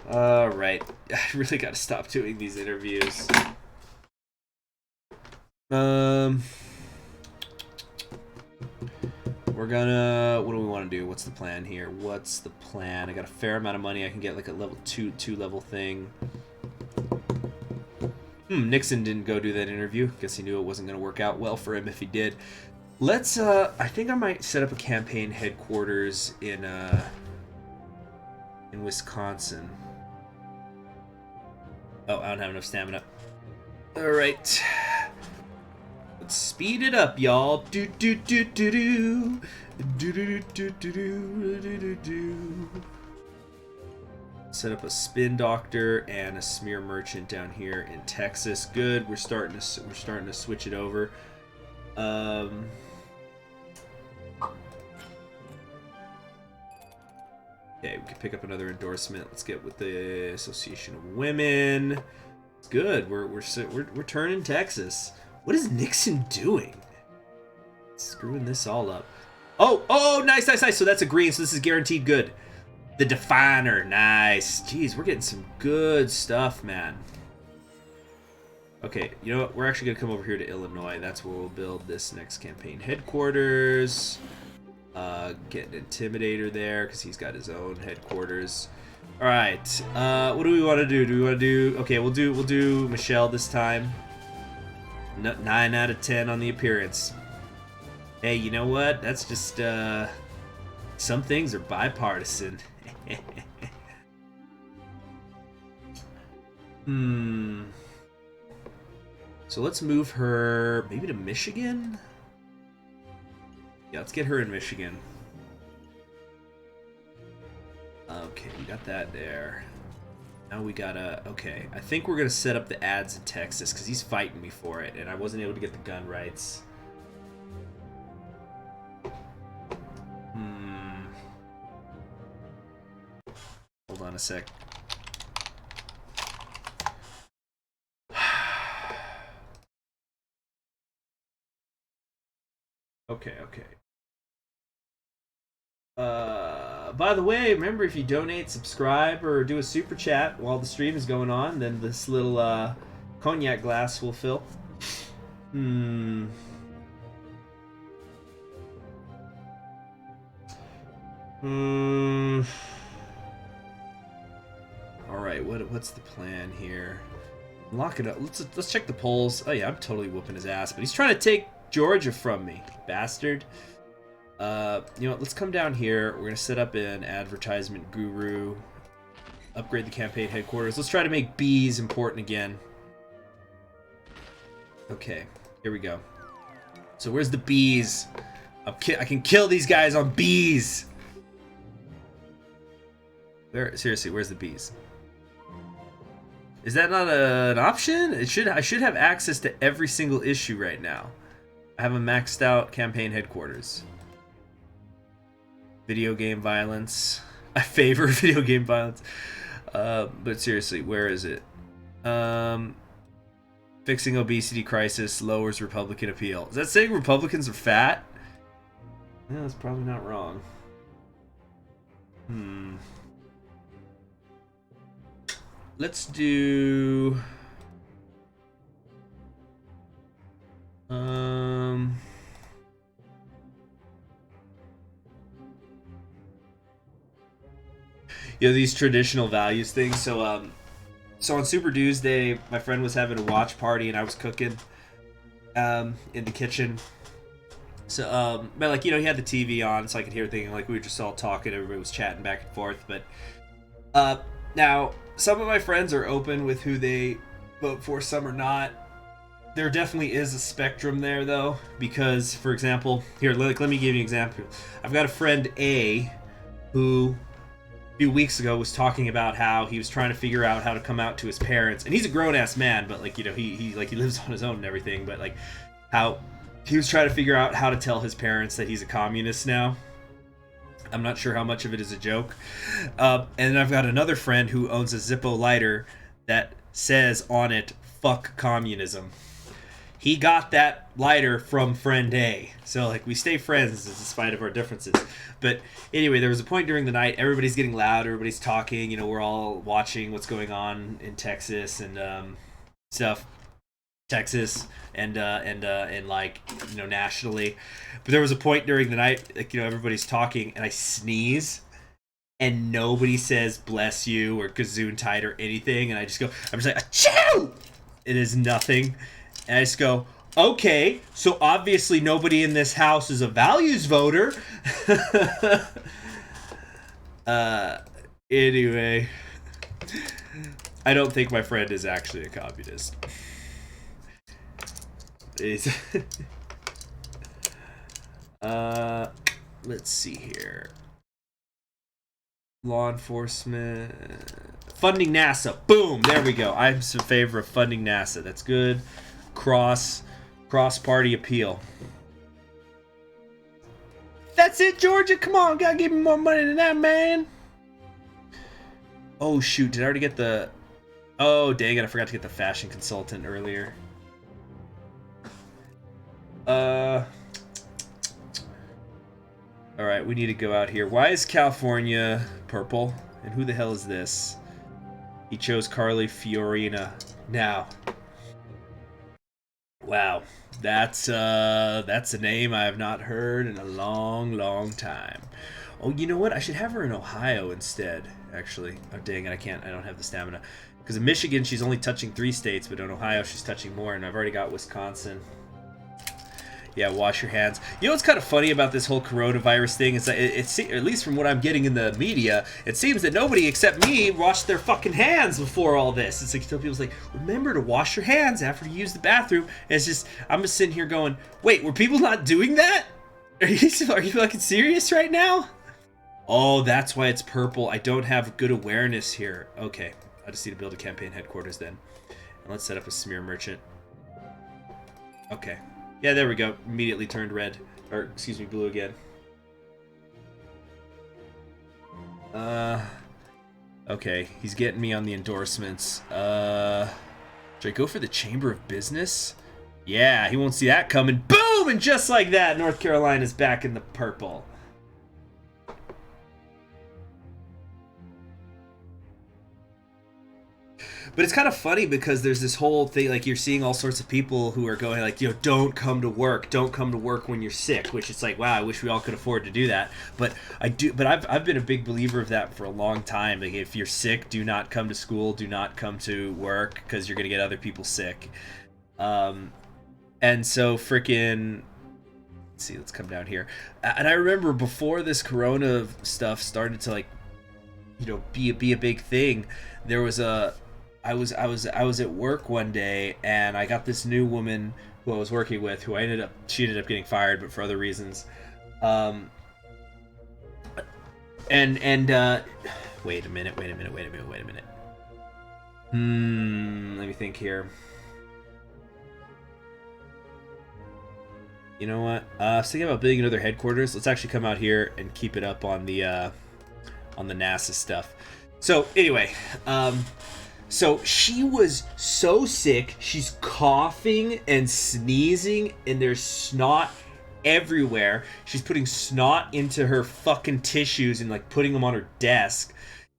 Alright, I really gotta stop doing these interviews. We're gonna... What do we want to do? What's the plan here? What's the plan? I got a fair amount of money. I can get like a level 2 level thing. Nixon didn't go do that interview. Guess he knew it wasn't gonna work out well for him if he did. Let's, I think I might set up a campaign headquarters in Wisconsin. Oh, I don't have enough stamina. All right. Let's speed it up, y'all. Do do do do do. Do do do do do do do. Set up a spin doctor and a smear merchant down here in Texas. Good. We're starting to switch it over. Okay, we can pick up another endorsement. Let's get with the Association of Women. It's good. We're turning Texas. What is Nixon doing? Screwing this all up. Oh, nice. So that's a green. So this is guaranteed good. The Definer, nice. Jeez, we're getting some good stuff, man. Okay, you know what? We're actually gonna come over here to Illinois. That's where we'll build this next campaign headquarters. Get an Intimidator there because he's got his own headquarters. All right. What do we want to do? Do we want to do? Okay, we'll do Michelle this time. 9 out of 10 on the appearance. Hey, you know what? That's just some things are bipartisan. So let's move her maybe to Michigan. Yeah, let's get her in Michigan. Okay, we got that there. Now we gotta... Okay, I think we're gonna set up the ads in Texas because he's fighting me for it, and I wasn't able to get the gun rights. Hold on a sec. Okay. By the way, remember if you donate, subscribe, or do a super chat while the stream is going on, then this little cognac glass will fill. All right, what's the plan here? Lock it up. Let's check the polls. Oh yeah, I'm totally whooping his ass, but he's trying to take Georgia from me, bastard. You know what? Let's come down here. We're gonna set up an advertisement guru. Upgrade the campaign headquarters. Let's try to make bees important again. Okay, here we go. So where's the bees? I can kill these guys on bees. Seriously, where's the bees? Is that not an option? I should have access to every single issue right now. I have a maxed out campaign headquarters. Video game violence. I favor video game violence. But seriously, where is it? Fixing obesity crisis lowers Republican appeal. Is that saying Republicans are fat? No, that's probably not wrong. Let's do... You know, these traditional values things. So on Super Tuesday, my friend was having a watch party and I was cooking in the kitchen. So, but like, you know, he had the TV on so I could hear everything. Like, we were just all talking, everybody was chatting back and forth. But now, some of my friends are open with who they vote for, some are not. There definitely is a spectrum there, though, because, for example, here, let me give you an example. I've got a friend A who a few weeks ago was talking about how he was trying to figure out how to come out to his parents, and he's a grown-ass man, but like, you know, he lives on his own and everything, but like how he was trying to figure out how to tell his parents that he's a communist now. I'm not sure how much of it is a joke. And I've got another friend who owns a Zippo lighter that says on it, "Fuck communism." He got that lighter from friend A. So, like, we stay friends in spite of our differences. But anyway, there was a point during the night, everybody's getting loud, everybody's talking, you know, we're all watching what's going on in Texas and stuff. Texas and like, you know, nationally. But there was a point during the night, like, you know, everybody's talking and I sneeze and nobody says bless you or gesundheit or anything, and I'm just like, achoo! It is nothing. And I just go, okay, so obviously nobody in this house is a values voter. Anyway, I don't think my friend is actually a communist. It's let's see here. Law enforcement. Funding NASA. Boom! There we go. I'm in favor of funding NASA. That's good. Cross-party appeal. That's it, Georgia. Come on, gotta give me more money than that, man. Oh shoot! Did I already get the? Oh dang it! I forgot to get the fashion consultant earlier. All right, we need to go out here. Why is California purple? And who the hell is this? He chose Carly Fiorina. Now, wow, that's a name I have not heard in a long time. Oh, you know what? I should have her in Ohio instead. Actually, oh dang it, I don't have the stamina. Because in Michigan, she's only touching 3 states, but in Ohio, she's touching more, and I've already got Wisconsin. Yeah, wash your hands. You know what's kind of funny about this whole coronavirus thing is that it's at least from what I'm getting in the media, it seems that nobody except me washed their fucking hands before all this. It's like people's like, remember to wash your hands after you use the bathroom. And it's just, I'm just sitting here going, wait, were people not doing that? Are you fucking serious right now? Oh, that's why it's purple. I don't have good awareness here. Okay, I just need to build a campaign headquarters then. And let's set up a smear merchant. Okay. Yeah, there we go. Immediately turned red. Or, excuse me, blue again. Okay, he's getting me on the endorsements. Should I go for the Chamber of Business? Yeah, he won't see that coming. Boom! And just like that, North Carolina's back in the purple. But it's kind of funny because there's this whole thing, like you're seeing all sorts of people who are going like, don't come to work when you're sick, which it's like, wow, I wish we all could afford to do that. But I've been a big believer of that for a long time. Like if you're sick, do not come to school, do not come to work because you're going to get other people sick. And so freaking, let's see, let's come down here. And I remember before this corona stuff started to like, be a big thing, there was I was at work one day and I got this new woman who I was working with who she ended up getting fired, but for other reasons. Wait a minute. Let me think here. You know what? I was thinking about building another headquarters. Let's actually come out here and keep it up on the NASA stuff. So anyway, so she was so sick, she's coughing and sneezing, and there's snot everywhere. She's putting snot into her fucking tissues and like putting them on her desk,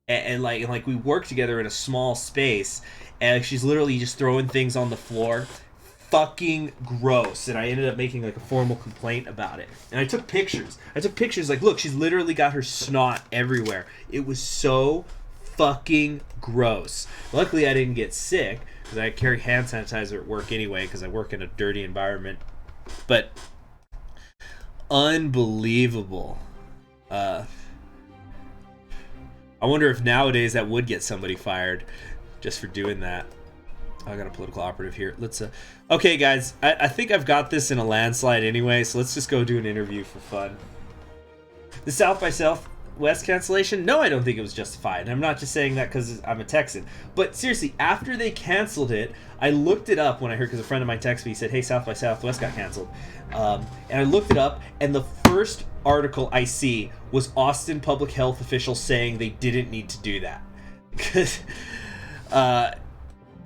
and we work together in a small space, and she's literally just throwing things on the floor. Fucking gross. And I ended up making like a formal complaint about it. And I took pictures. Like, look, she's literally got her snot everywhere. It was so fucking gross. Luckily I didn't get sick because I carry hand sanitizer at work anyway because I work in a dirty environment. But unbelievable. I wonder if nowadays that would get somebody fired just for doing that. I got a political operative here. Let's okay guys, I think I've got this in a landslide anyway, so let's just go do an interview for fun. The South by Southwest cancellation? No, I don't think it was justified. And I'm not just saying that because I'm a Texan. But seriously, after they canceled it, I looked it up when I heard, because a friend of mine texted me, he said, hey, South by Southwest got canceled. And I looked it up, and the first article I see was Austin public health officials saying they didn't need to do that. Because,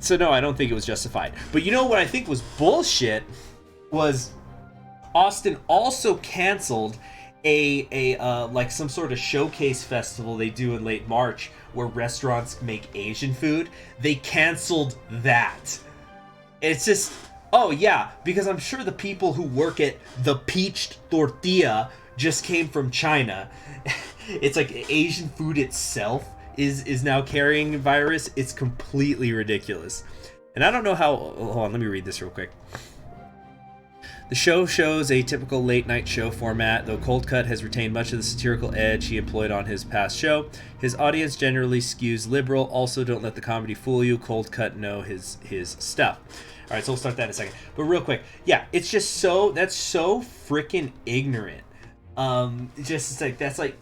so no, I don't think it was justified. But you know what I think was bullshit was Austin also canceled a like some sort of showcase festival they do in late March where restaurants make Asian food. They canceled that. It's just, oh yeah, because I'm sure the people who work at the Peached Tortilla just came from China. It's like Asian food itself is now carrying virus. It's completely ridiculous. And I don't know how, hold on, let me read this real quick. The show shows a typical late-night show format, though Cold Cut has retained much of the satirical edge he employed on his past show. His audience generally skews liberal. Also, don't let the comedy fool you. Cold Cut know his stuff. All right, so we'll start that in a second. But real quick, yeah, it's just so, that's so freaking ignorant. Just like that's like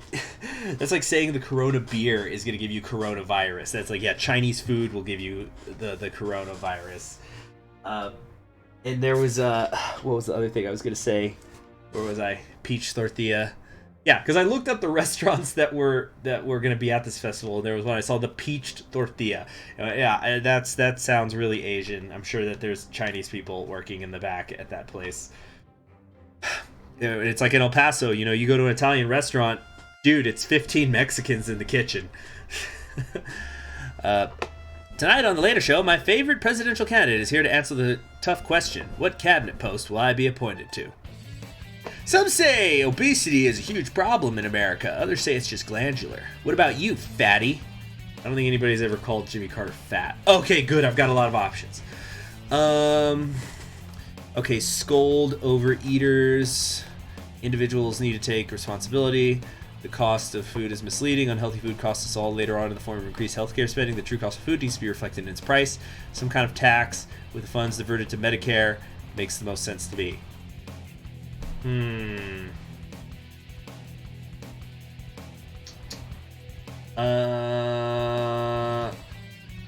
that's like saying the Corona beer is gonna give you coronavirus. That's like, yeah, Chinese food will give you the coronavirus. And there was what was the other thing I was gonna say? Where was I? Peach tortilla. Yeah, because I looked up the restaurants that were gonna be at this festival. And there was one I saw, the peached tortilla. Yeah, that sounds really Asian. I'm sure that there's Chinese people working in the back at that place. It's like in El Paso, you know, you go to an Italian restaurant, dude, it's 15 Mexicans in the kitchen. Tonight on the later show, my favorite presidential candidate is here to answer the tough question: what cabinet post will I be appointed to? Some say obesity is a huge problem in America. Others say it's just glandular. What about you, fatty? I don't think anybody's ever called Jimmy Carter fat. Okay, good. I've got a lot of options. Okay, scold overeaters. Individuals need to take responsibility. The cost of food is misleading. Unhealthy food costs us all later on in the form of increased healthcare spending. The true cost of food needs to be reflected in its price. Some kind of tax with the funds diverted to Medicare makes the most sense to me. I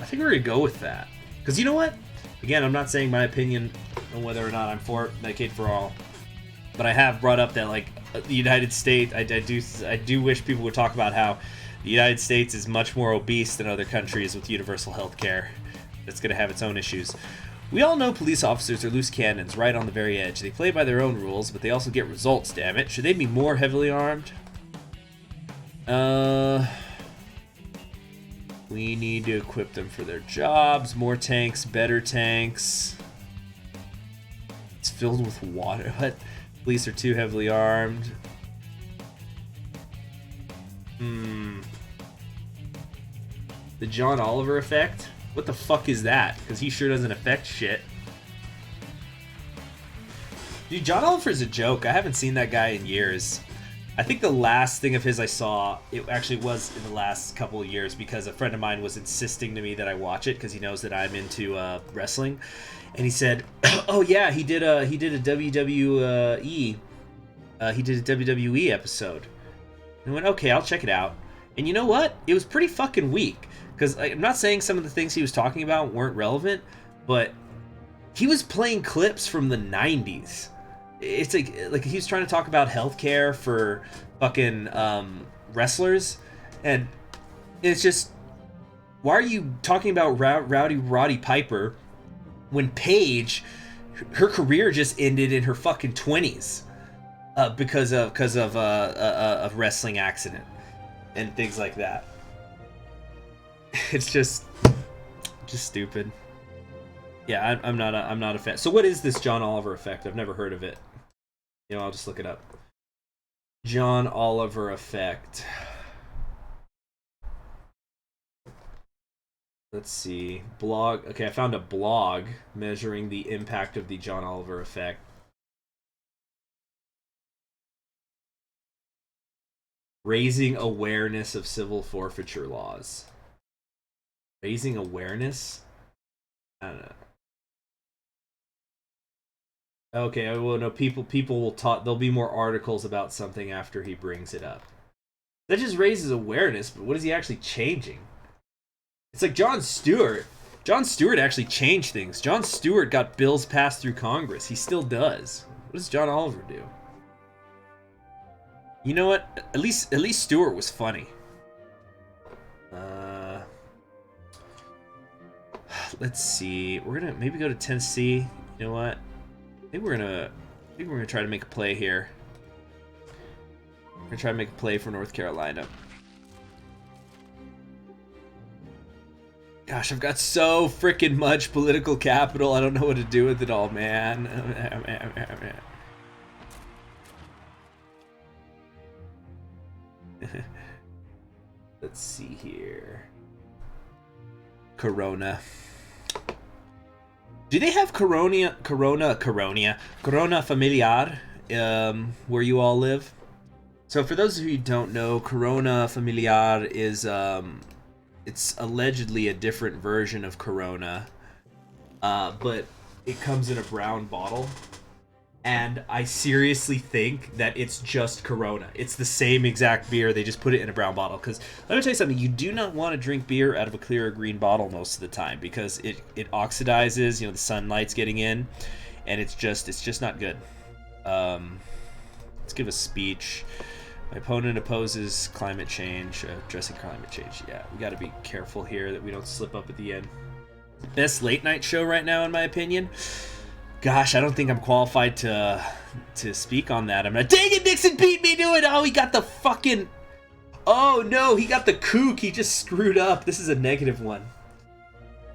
think we're gonna go with that. Because you know what? Again, I'm not saying my opinion on whether or not I'm for Medicaid for all, but I have brought up that, like, the United States, I do wish people would talk about how the United States is much more obese than other countries with universal health care. It's going to have its own issues. We all know police officers are loose cannons right on the very edge. They play by their own rules, but they also get results, damn it. Should they be more heavily armed? We need to equip them for their jobs. More tanks, better tanks. It's filled with water. What? Police are too heavily armed. The John Oliver effect? What the fuck is that? Because he sure doesn't affect shit. Dude, John Oliver's a joke. I haven't seen that guy in years. I think the last thing of his I saw, it actually was in the last couple of years, because a friend of mine was insisting to me that I watch it because he knows that I'm into wrestling. And he said, "Oh yeah, he did a WWE episode." And I went, "Okay, I'll check it out." And you know what? It was pretty fucking weak. Because I'm not saying some of the things he was talking about weren't relevant, but he was playing clips from the 90s. It's like he was trying to talk about healthcare for fucking wrestlers, and it's just, why are you talking about Rowdy Roddy Piper when Paige, her career just ended in her fucking 20s because of a wrestling accident and things like that. It's just stupid. Yeah, I'm not a fan. So what is this John Oliver effect? I've never heard of it. You know, I'll just look it up. John Oliver effect. Let's see. Blog. Okay, I found a blog measuring the impact of the John Oliver effect. Raising awareness of civil forfeiture laws. Raising awareness? I don't know. Okay, well, no, people will talk. There'll be more articles about something after he brings it up. That just raises awareness, but what is he actually changing? It's like Jon Stewart. Jon Stewart actually changed things. Jon Stewart got bills passed through Congress. He still does. What does John Oliver do? You know what? At least Stewart was funny. Let's see. We're gonna maybe go to Tennessee. You know what? I think we're gonna try to make a play here. We're gonna try to make a play for North Carolina. Gosh, I've got so freaking much political capital. I don't know what to do with it all, man. Let's see here. Corona. Do they have Corona Familiar where you all live? So for those of you who don't know, Corona Familiar is it's allegedly a different version of Corona, but it comes in a brown bottle. And I seriously think that it's just Corona. It's the same exact beer. They just put it in a brown bottle. Because let me tell you something. You do not want to drink beer out of a clear or green bottle most of the time because it oxidizes. You know, the sunlight's getting in, and it's just not good. Let's give a speech. My opponent opposes climate change, addressing climate change. Yeah, we got to be careful here that we don't slip up at the end. Best late night show right now, in my opinion. Gosh, I don't think I'm qualified to speak on that. I'm not. Dang it, Nixon beat me to it. Oh, he got the fucking. Oh no, he got the kook. He just screwed up. This is a negative one.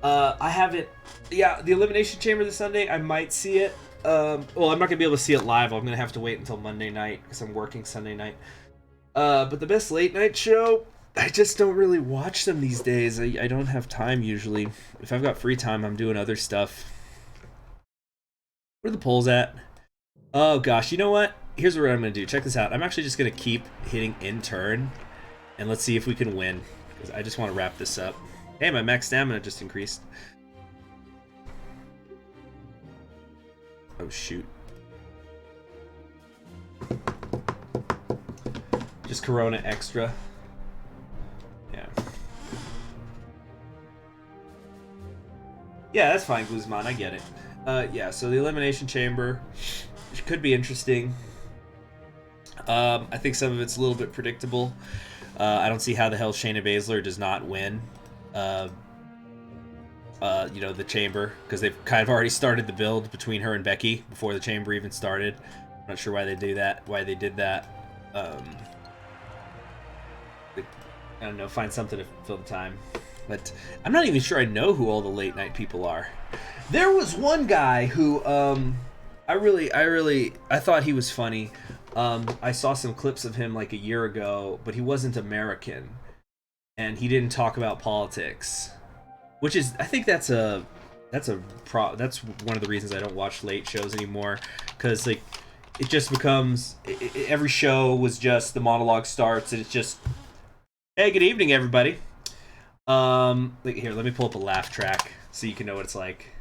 I haven't. Yeah, the Elimination Chamber this Sunday. I might see it. Well, I'm not gonna be able to see it live. I'm gonna have to wait until Monday night because I'm working Sunday night. But the best late night show. I just don't really watch them these days. I don't have time usually. If I've got free time, I'm doing other stuff. Where are the polls at? Oh gosh, you know what? Here's what I'm gonna do. Check this out. I'm actually just gonna keep hitting in turn, and let's see if we can win. Because I just want to wrap this up. Hey, my max stamina just increased. Oh shoot. Just Corona Extra. Yeah. Yeah, that's fine, Guzman. I get it. Yeah, so the Elimination Chamber could be interesting. I think some of it's a little bit predictable. I don't see how the hell Shayna Baszler does not win. You know, the Chamber, because they've kind of already started the build between her and Becky before the Chamber even started. I'm not sure why they do that. Why they did that. I don't know. Find something to fill the time. But I'm not even sure I know who all the late night people are. There was one guy who I thought he was funny. I saw some clips of him like a year ago, but he wasn't American, and he didn't talk about politics, which is I think that's one of the reasons I don't watch late shows anymore, because like it just becomes every show was just the monologue starts and it's just, hey, good evening everybody. Here, let me pull up a laugh track so you can know what it's like.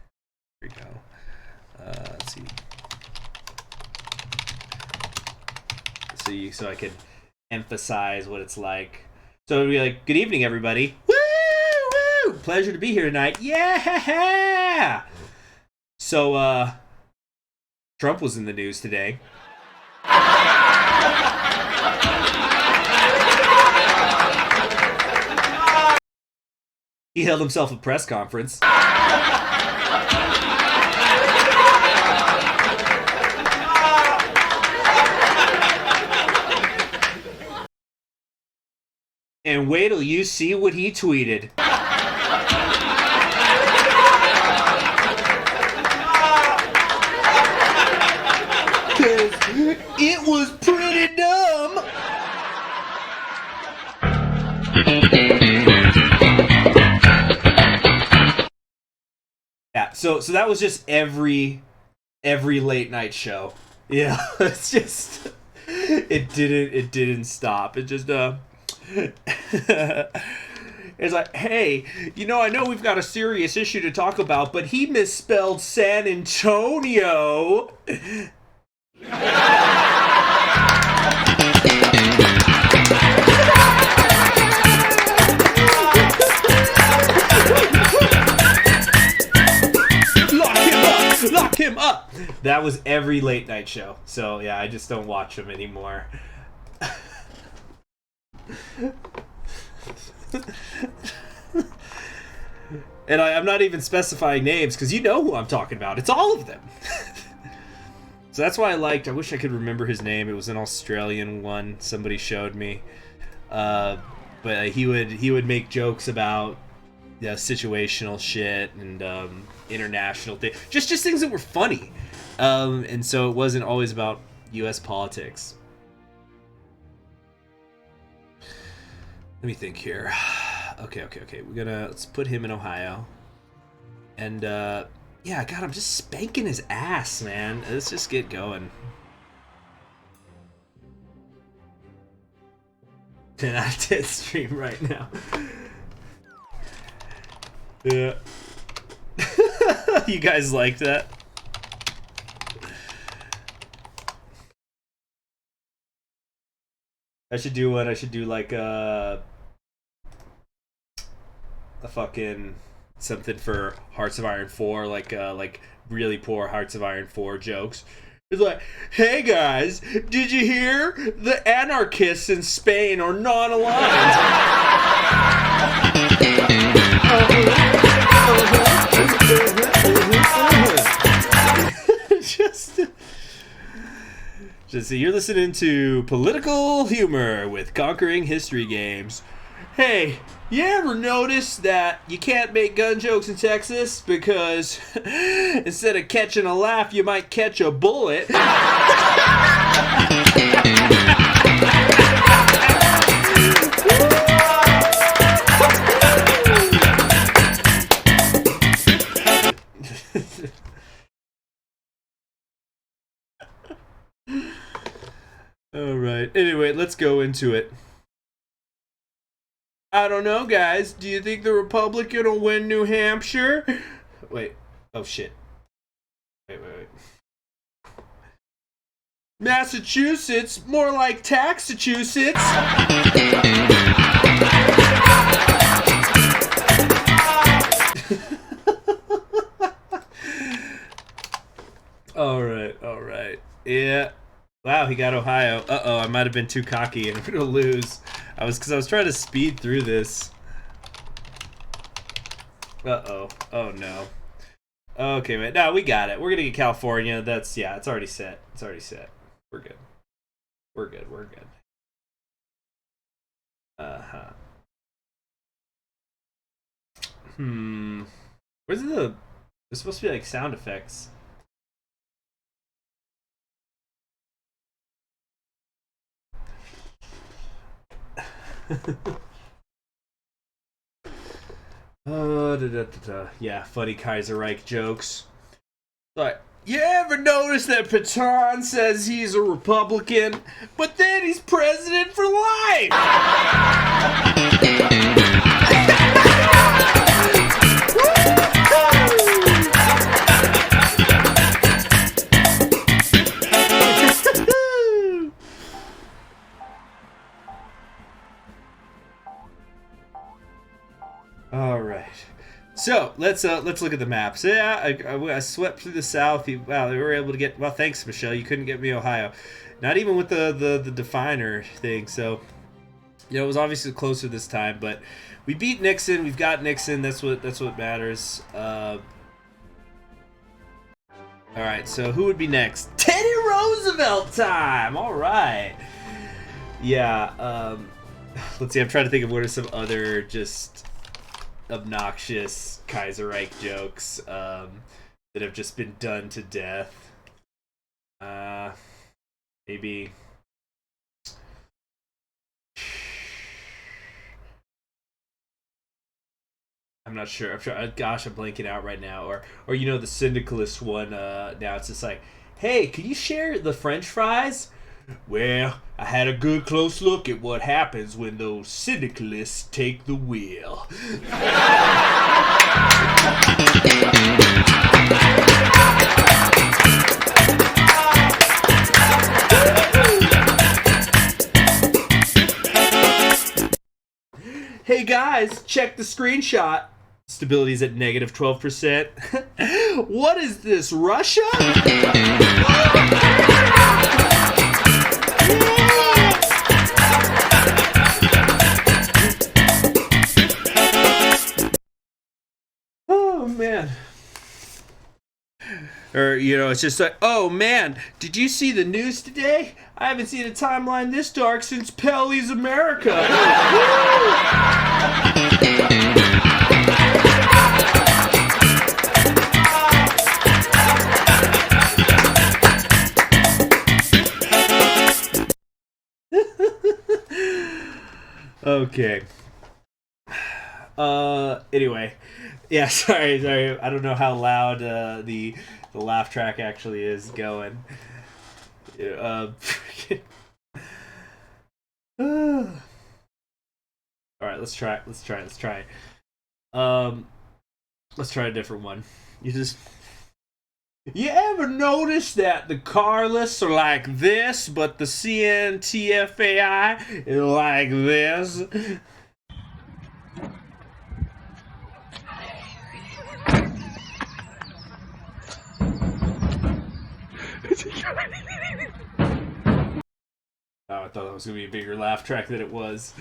Here we go. Let's see. So I could emphasize what it's like. So it'd be like, good evening, everybody. Woo! Woo! Pleasure to be here tonight. Yeah! So, Trump was in the news today. He held himself a press conference. And wait till you see what he tweeted. It was pretty dumb. Yeah, so that was just every late night show. Yeah, it's just it didn't stop. It just it's like, hey, you know, I know we've got a serious issue to talk about, but he misspelled San Antonio. Lock him up. That was every late night show. So yeah, I just don't watch them anymore. And I'm not even specifying names because you know who I'm talking about. It's all of them. So that's why I wish I could remember his name. It was an Australian one somebody showed me. But he would make jokes about situational shit and international things. Just things that were funny. And so it wasn't always about US politics. Let me think here. Okay. Let's put him in Ohio. And Yeah, God, I'm just spanking his ass, man. Let's just get going. 10 out of 10 stream right now. Yeah. You guys like that? I should do one. I should do like a fucking something for Hearts of Iron 4, like really poor Hearts of Iron 4 jokes. It's like, hey guys, did you hear? The anarchists in Spain are not aligned. Just so you're listening to Political Humor with Conquering History Games. Hey, you ever notice that you can't make gun jokes in Texas because instead of catching a laugh, you might catch a bullet? All right. Anyway, let's go into it. I don't know, guys. Do you think the Republican will win New Hampshire? Wait. Oh, shit. Wait. Massachusetts? More like Taxachusetts. All right. Yeah. Wow, he got Ohio. Uh-oh, I might have been too cocky and I'm gonna lose. Because I was trying to speed through this. Uh-oh. Oh, no. Okay, wait. No, we got it. We're gonna get California. It's already set. We're good. Uh-huh. Where's there's supposed to be, like, sound effects. Yeah, funny Kaiserreich jokes. Like, you ever notice that Patan says he's a Republican, but then he's president for life? All right, so let's look at the maps. Yeah, I swept through the South. Wow, they were able to get. Well, thanks, Michelle. You couldn't get me Ohio, not even with the definer thing. So, it was obviously closer this time, but we beat Nixon. We've got Nixon. That's what matters. All right, so who would be next? Teddy Roosevelt time. All right. Yeah. Let's see. I'm trying to think of what are some other just obnoxious Kaiserreich jokes that have just been done to death. Maybe. I'm not sure. Gosh, I'm blanking out right now. Or the syndicalist one. Now it's just like, hey, can you share the French fries? Well, I had a good close look at what happens when those syndicalists take the wheel. Hey guys, check the screenshot. Stability's at negative 12%. What is this, Russia? Oh, man. Or, it's just like, oh, man, did you see the news today? I haven't seen a timeline this dark since Pelle's America. Okay. Anyway, yeah. Sorry. I don't know how loud the laugh track actually is going. All right, let's try. Let's try. Let's try a different one. You ever notice that the car lists are like this, but the CNTFAI is like this? Oh, I thought that was going to be a bigger laugh track than it was.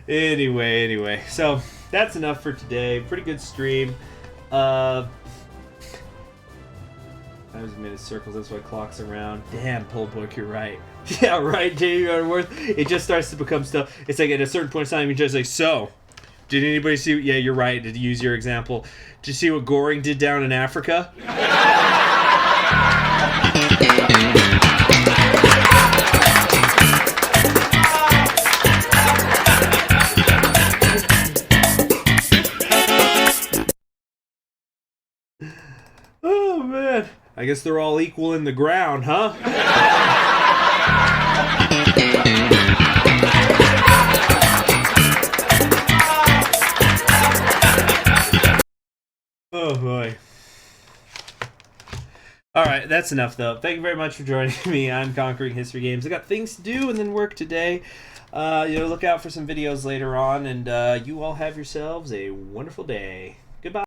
Anyway. So, that's enough for today. Pretty good stream. I was made of circles, that's why clocks around. Damn, pull book, you're right. Yeah, right, Jamie Worth. It just starts to become stuff. It's like at a certain point in time, you're just like, so, did anybody see? Yeah, you're right, to use your example. Did you see what Goring did down in Africa? Oh, man. I guess they're all equal in the ground, huh? Oh, boy. Alright, that's enough, though. Thank you very much for joining me on Conquering History Games. I got things to do and then work today. Look out for some videos later on, and you all have yourselves a wonderful day.